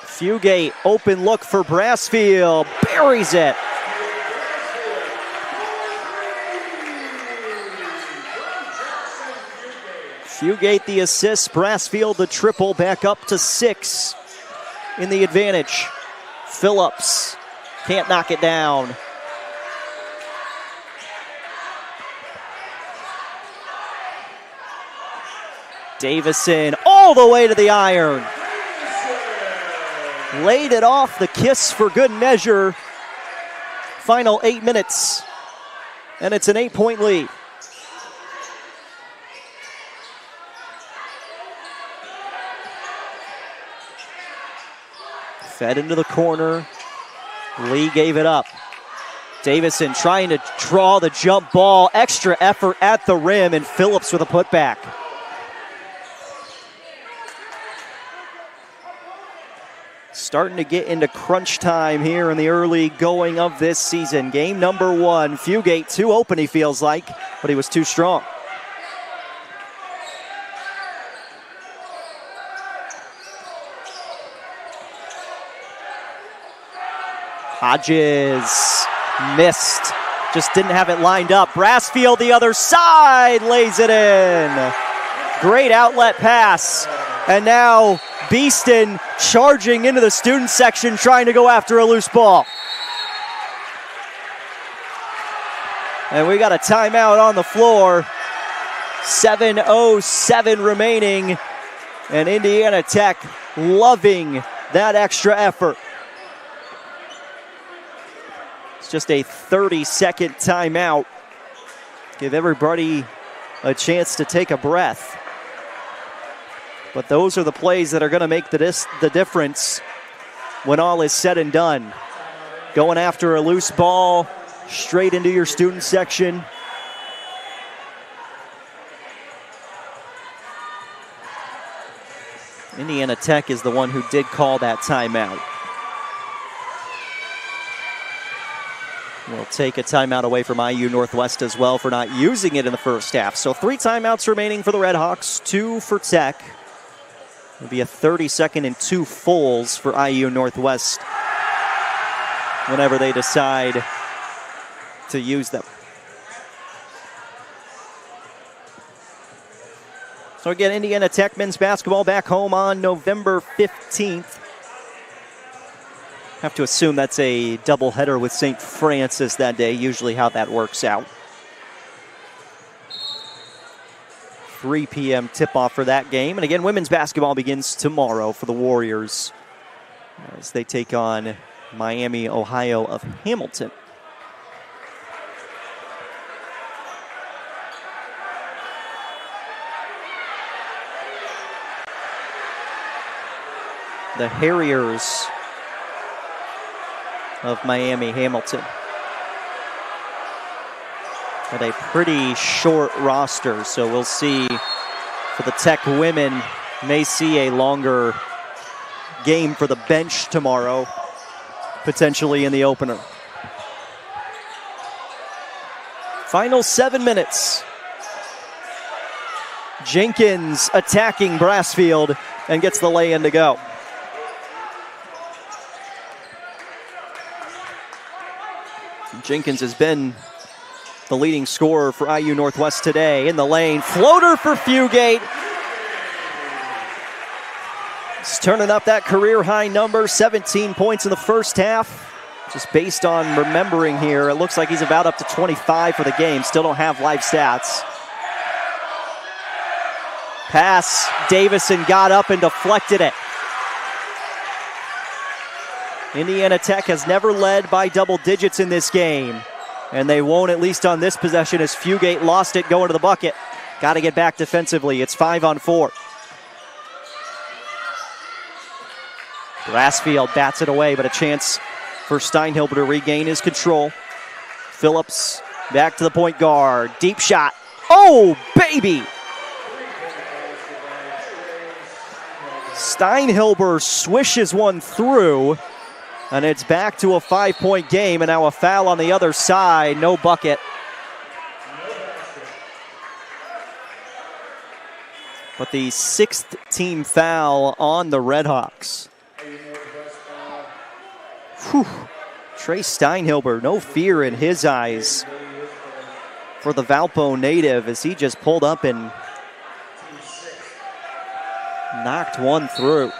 Fugate, open look for Brassfield. Buries it. Fugate the assist. Brassfield the triple. Back up to 6 in the advantage. Phillips can't knock it down. Davison all the way to the iron. Laid it off the kiss for good measure. Final 8 minutes. And it's an 8-point lead. Fed into the corner. Lee gave it up. Davison trying to draw the jump ball. Extra effort at the rim, and Phillips with a putback. Starting to get into crunch time here in the early going of this season. Game number 1. Fugate too open, he feels like, but he was too strong. Hodges missed. Just didn't have it lined up. Brassfield the other side lays it in. Great outlet pass. And now Beeston charging into the student section trying to go after a loose ball. And we got a timeout on the floor. 7:07 remaining. And Indiana Tech loving that extra effort. It's just a 30-second timeout. Give everybody a chance to take a breath. But those are the plays that are going to make the difference when all is said and done. Going after a loose ball straight into your student section. Indiana Tech is the one who did call that timeout. We'll take a timeout away from IU Northwest as well for not using it in the first half. So 3 timeouts remaining for the Redhawks, 2 for Tech. It'll be a 30-second and 2 fulls for IU Northwest whenever they decide to use them. So again, Indiana Tech men's basketball back home on November 15th. Have to assume that's a doubleheader with St. Francis that day, usually how that works out. 3 p.m. tip-off for that game. And again, women's basketball begins tomorrow for the Warriors as they take on Miami, Ohio of Hamilton. The Harriers of Miami, Hamilton. But a pretty short roster, so we'll see. For the Tech women, may see a longer game for the bench tomorrow, potentially in the opener. Final 7 minutes. Jenkins attacking Brassfield and gets the lay-in to go. Jenkins has been the leading scorer for IU Northwest today. In the lane, floater for Fugate. He's turning up that career-high number, 17 points in the first half. Just based on remembering here, it looks like he's about up to 25 for the game. Still don't have live stats. Pass, Davison got up and deflected it. Indiana Tech has never led by double digits in this game. And they won't, at least on this possession, as Fugate lost it going to the bucket. Got to get back defensively. It's 5-on-4. Brassfield bats it away, but a chance for Steinhilber to regain his control. Phillips back to the point guard. Deep shot. Oh, baby! Steinhilber swishes one through, and it's back to a 5-point game, and now a foul on the other side. No bucket. But the 6th team foul on the Redhawks. Whew. Trey Steinhilber, no fear in his eyes for the Valpo native as he just pulled up and knocked one through.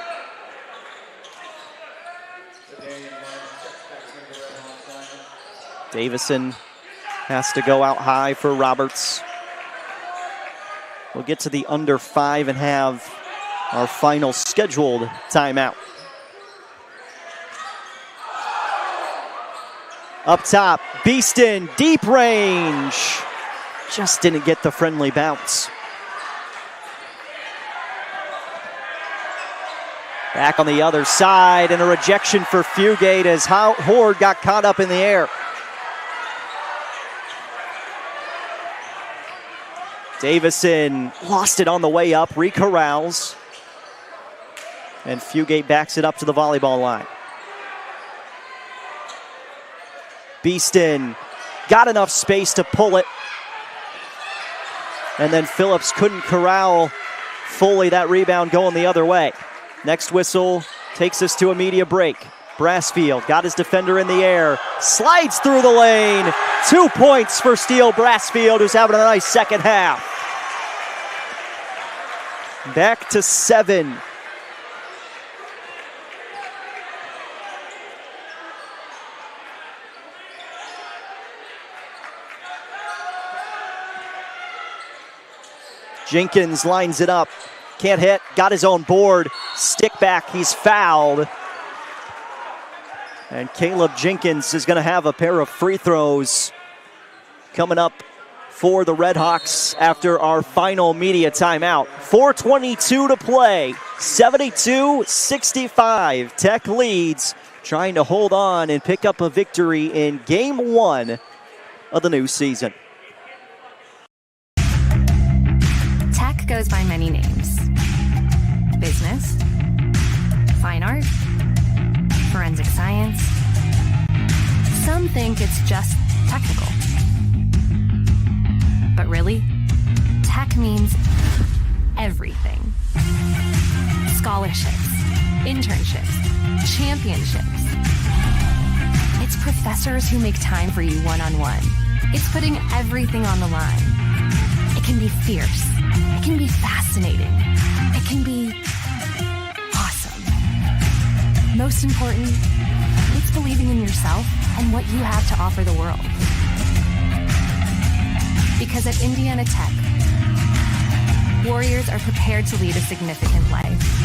Davison has to go out high for Roberts. We'll get to the under 5 and have our final scheduled timeout. Up top, Beeston, deep range. Just didn't get the friendly bounce. Back on the other side, and a rejection for Fugate as Horde got caught up in the air. Davison lost it on the way up, recorrals. And Fugate backs it up to the volleyball line. Beeston got enough space to pull it. And then Phillips couldn't corral fully that rebound going the other way. Next whistle takes us to a media break. Brassfield got his defender in the air, slides through the lane. 2 points for Steele Brassfield, who's having a nice second half. Back to 7. Jenkins lines it up. Can't hit, got his own board. Stick back, he's fouled. And Caleb Jenkins is going to have a pair of free throws coming up for the Redhawks after our final media timeout. 4:22 to play, 72-65. Tech leads, trying to hold on and pick up a victory in game 1 of the new season. Tech goes by many names. Business, fine art, forensic science. Some think it's just technical. But really, tech means everything. Scholarships, internships, championships. It's professors who make time for you one-on-one. It's putting everything on the line. It can be fierce. It can be fascinating. It can be awesome. Most important, it's believing in yourself and what you have to offer the world. Because at Indiana Tech, Warriors are prepared to lead a significant life.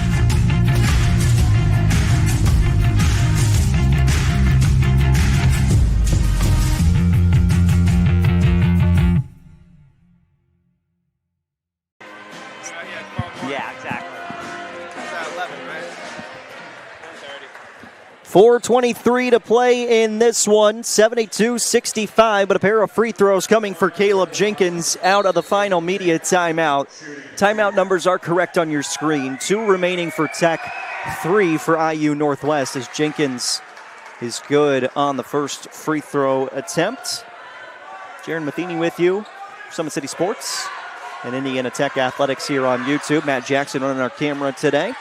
Yeah, exactly. 4:23 to play in this one, 72-65, but a pair of free throws coming for Caleb Jenkins out of the final media timeout. Timeout numbers are correct on your screen. 2 remaining for Tech, 3 for IU Northwest as Jenkins is good on the first free throw attempt. Jaron Matheny with you, Summit City Sports and Indiana Tech Athletics here on YouTube. Matt Jackson running our camera today.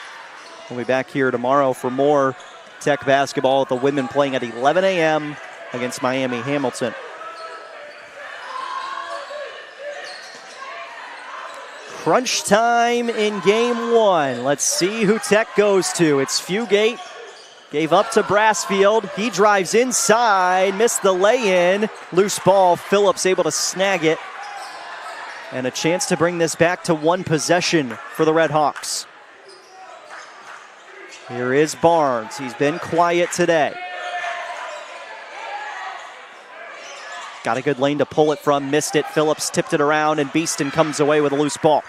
We'll be back here tomorrow for more Tech basketball with the women playing at 11 a.m. against Miami Hamilton. Crunch time in game 1. Let's see who Tech goes to. It's Fugate. Gave up to Brassfield. He drives inside, missed the lay-in. Loose ball, Phillips able to snag it. And a chance to bring this back to 1 possession for the Redhawks. Here is Barnes. He's been quiet today. Got a good lane to pull it from, missed it. Phillips tipped it around, and Beeston comes away with a loose ball.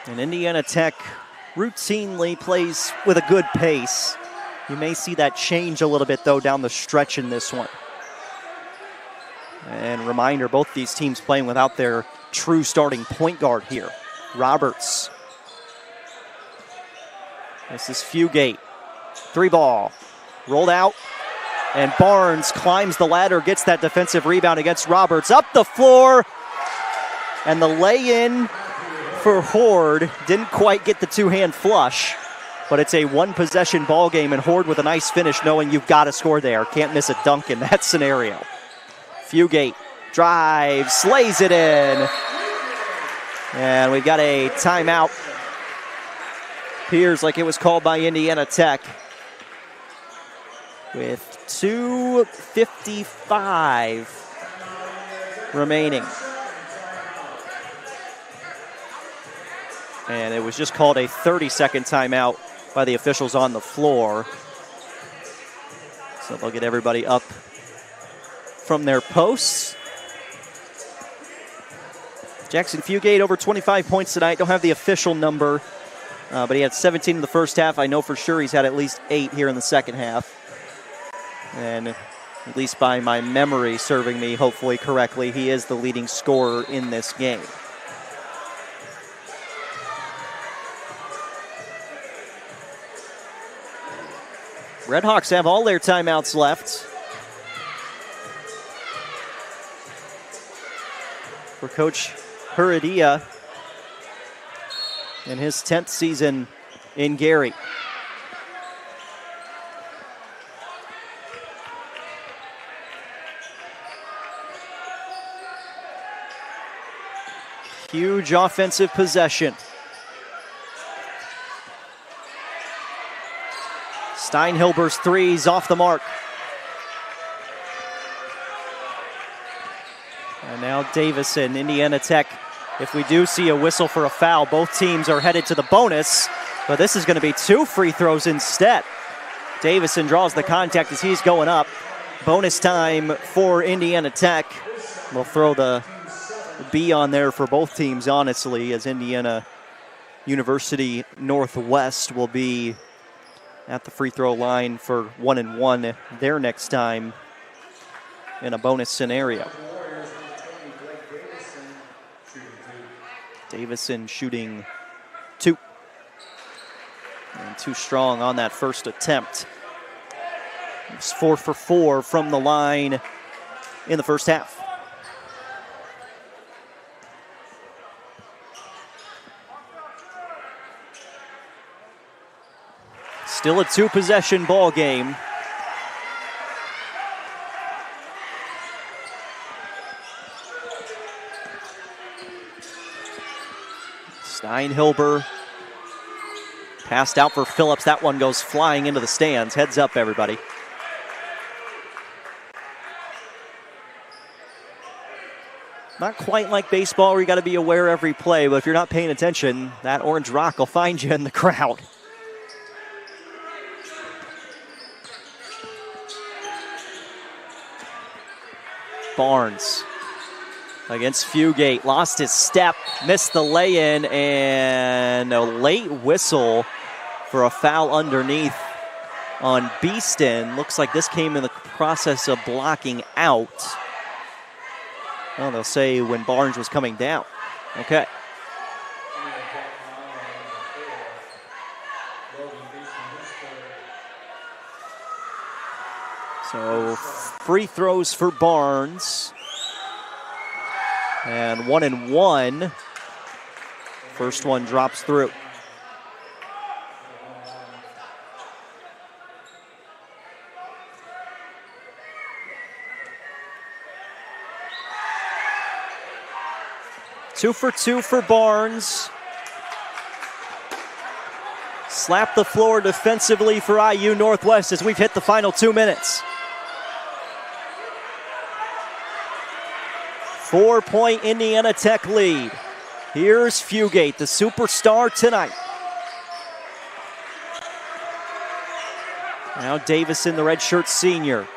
And Indiana Tech routinely plays with a good pace. You may see that change a little bit, though, down the stretch in this one. And reminder, both these teams playing without their true starting point guard here. Roberts. This is Fugate. 3-ball. Rolled out. And Barnes climbs the ladder, gets that defensive rebound against Roberts. Up the floor. And the lay-in for Horde didn't quite get the two-hand flush. But it's a one-possession ball game, and Horde with a nice finish, knowing you've got to score there. Can't miss a dunk in that scenario. Fugate drives, lays it in. And we've got a timeout. Appears like it was called by Indiana Tech. With 2:55 remaining. And it was just called a 30-second timeout by the officials on the floor. So they'll get everybody up from their posts. Jackson Fugate over 25 points tonight. Don't have the official number, but he had 17 in the first half. I know for sure he's had at least 8 here in the second half. And at least by my memory serving me hopefully correctly, he is the leading scorer in this game. Redhawks have all their timeouts left. For Coach Heredia in his 10th season in Gary. Huge offensive possession. Steinhilber's threes off the mark. And now Davison, Indiana Tech. If we do see a whistle for a foul, both teams are headed to the bonus, but this is going to be 2 free throws instead. Davison draws the contact as he's going up. Bonus time for Indiana Tech. We'll throw the B on there for both teams, honestly, as Indiana University Northwest will be at the free throw line for 1-and-1 their next time in a bonus scenario. Davison shooting 2. And too strong on that first attempt. It's 4 for 4 from the line in the first half. Still a 2-possession ball game. Steinhilber passed out for Phillips. That one goes flying into the stands. Heads up, everybody. Not quite like baseball where you got to be aware every play, but if you're not paying attention, that orange rock will find you in the crowd. Barnes against Fugate, lost his step, missed the lay-in, and a late whistle for a foul underneath on Beeston. Looks like this came in the process of blocking out. Well, they'll say when Barnes was coming down. Okay. So free throws for Barnes. And 1-and-1. First one drops through. Two for 2 for Barnes. Slap the floor defensively for IU Northwest as we've hit the final 2 minutes. 4-point Indiana Tech lead. Here's Fugate, the superstar tonight. Now Davison, the redshirt senior.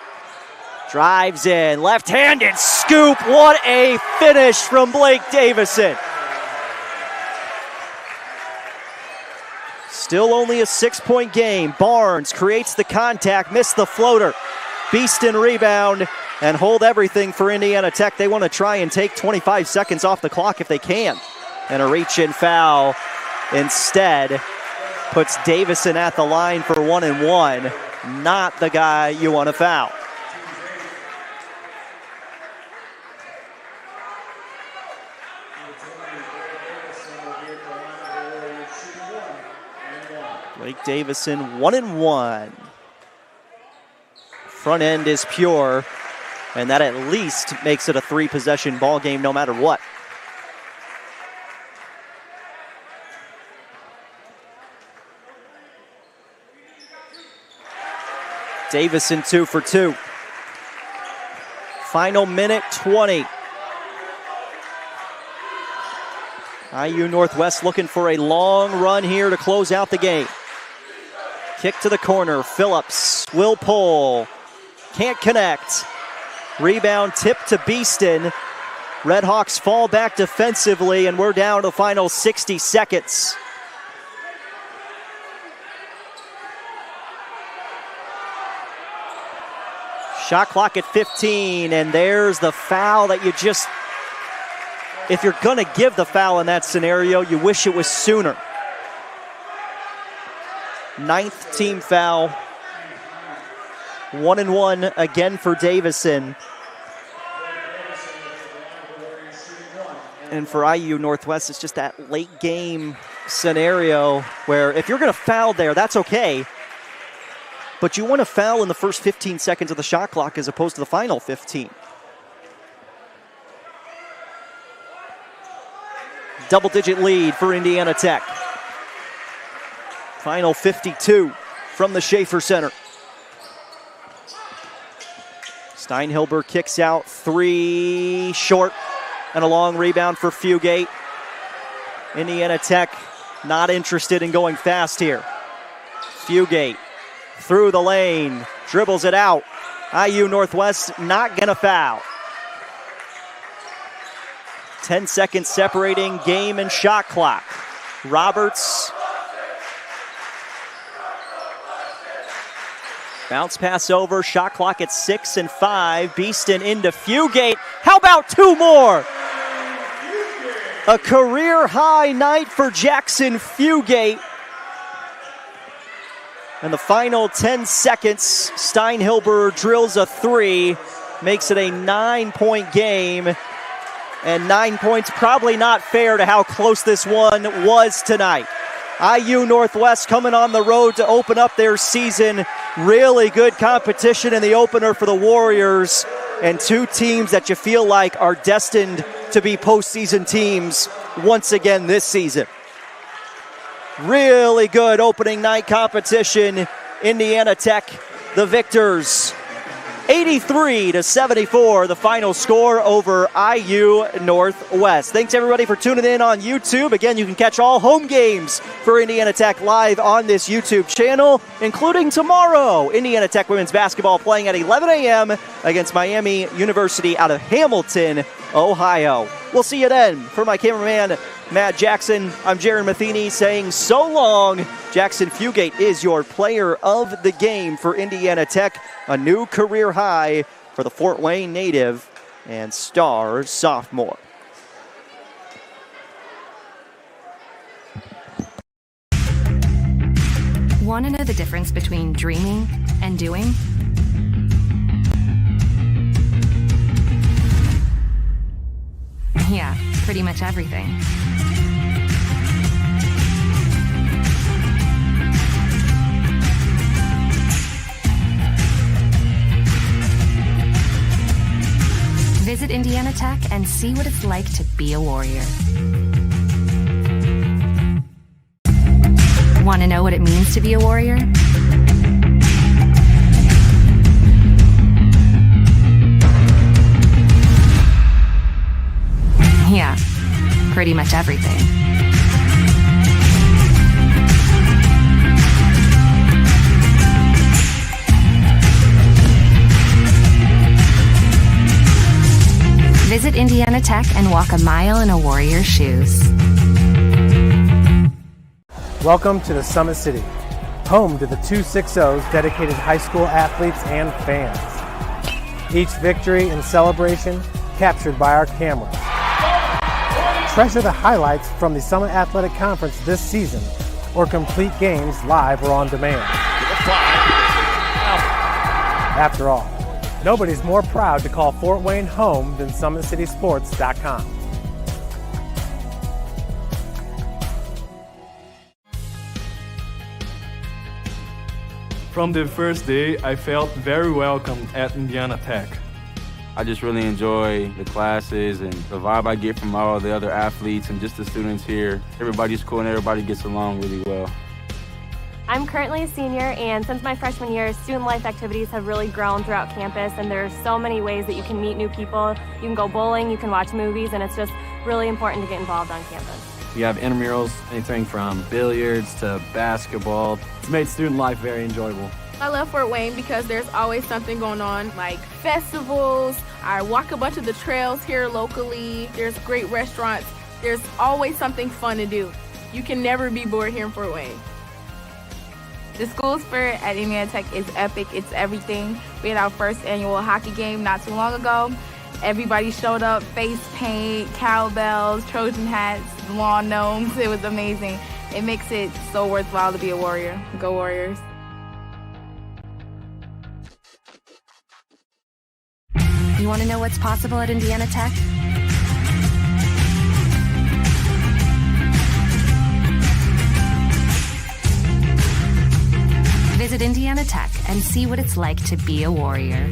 Drives in, left-handed scoop. What a finish from Blake Davison. Still only a 6-point game. Barnes creates the contact, missed the floater. Beeston rebound and hold everything for Indiana Tech. They want to try and take 25 seconds off the clock if they can. And a reach-in foul instead puts Davison at the line for 1 and 1. Not the guy you want to foul. Blake Davison, 1 and 1. Front end is pure, and that at least makes it a 3-possession ball game no matter what. Davison 2 for 2. Final minute 20. IU Northwest looking for a long run here to close out the game. Kick to the corner. Phillips will pull. Can't connect. Rebound tip to Beeston. Redhawks fall back defensively, and we're down to the final 60 seconds. Shot clock at 15, and there's the foul that you just, if you're going to give the foul in that scenario, you wish it was sooner. 9th team foul. 1 and 1 again for Davison. And for IU Northwest, it's just that late game scenario where if you're going to foul there, that's okay. But you want to foul in the first 15 seconds of the shot clock as opposed to the final 15. Double-digit lead for Indiana Tech. Final 52 from the Schaefer Center. Steinhilber kicks out 3 short and a long rebound for Fugate. Indiana Tech not interested in going fast here. Fugate through the lane, dribbles it out. IU Northwest not gonna foul. 10 seconds separating game and shot clock. Roberts. Bounce pass over, shot clock at 6 and 5. Beeston into Fugate. How about 2 more? A career high night for Jackson Fugate. And the final 10 seconds, Steinhilber drills a 3, makes it a 9-point game. And 9 points, probably not fair to how close this one was tonight. IU Northwest coming on the road to open up their season. Really good competition in the opener for the Warriors. And 2 teams that you feel like are destined to be postseason teams once again this season. Really good opening night competition. Indiana Tech, the victors. 83-74, the final score over IU Northwest. Thanks everybody for tuning in on YouTube. Again, you can catch all home games for Indiana Tech live on this YouTube channel, including tomorrow. Indiana Tech women's basketball playing at 11 a.m. against Miami University out of Hamilton, Ohio. We'll see you then. For my cameraman, Matt Jackson, I'm Jaron Matheny saying so long. Jackson Fugate is your player of the game for Indiana Tech. A new career high for the Fort Wayne native and star sophomore. Want to know the difference between dreaming and doing? Yeah, pretty much everything. Visit Indiana Tech and see what it's like to be a Warrior. Want to know what it means to be a Warrior? Yeah, pretty much everything. Visit Indiana Tech and walk a mile in a Warrior's shoes. Welcome to the Summit City, home to the 260's dedicated high school athletes and fans. Each victory and celebration captured by our cameras. Treasure the highlights from the Summit Athletic Conference this season, or complete games live or on demand. After all, nobody's more proud to call Fort Wayne home than SummitCitySports.com. From the first day, I felt very welcome at Indiana Tech. I just really enjoy the classes and the vibe I get from all the other athletes and just the students here. Everybody's cool and everybody gets along really well. I'm currently a senior, and since my freshman year, student life activities have really grown throughout campus, and there's so many ways that you can meet new people. You can go bowling, you can watch movies, and it's just really important to get involved on campus. We have intramurals, anything from billiards to basketball. It's made student life very enjoyable. I love Fort Wayne because there's always something going on, like festivals. I walk a bunch of the trails here locally. There's great restaurants. There's always something fun to do. You can never be bored here in Fort Wayne. The school spirit at Indiana Tech is epic. It's everything. We had our first annual hockey game not too long ago. Everybody showed up, face paint, cowbells, Trojan hats, lawn gnomes. It was amazing. It makes it so worthwhile to be a Warrior. Go Warriors. You want to know what's possible at Indiana Tech? Visit Indiana Tech and see what it's like to be a Warrior.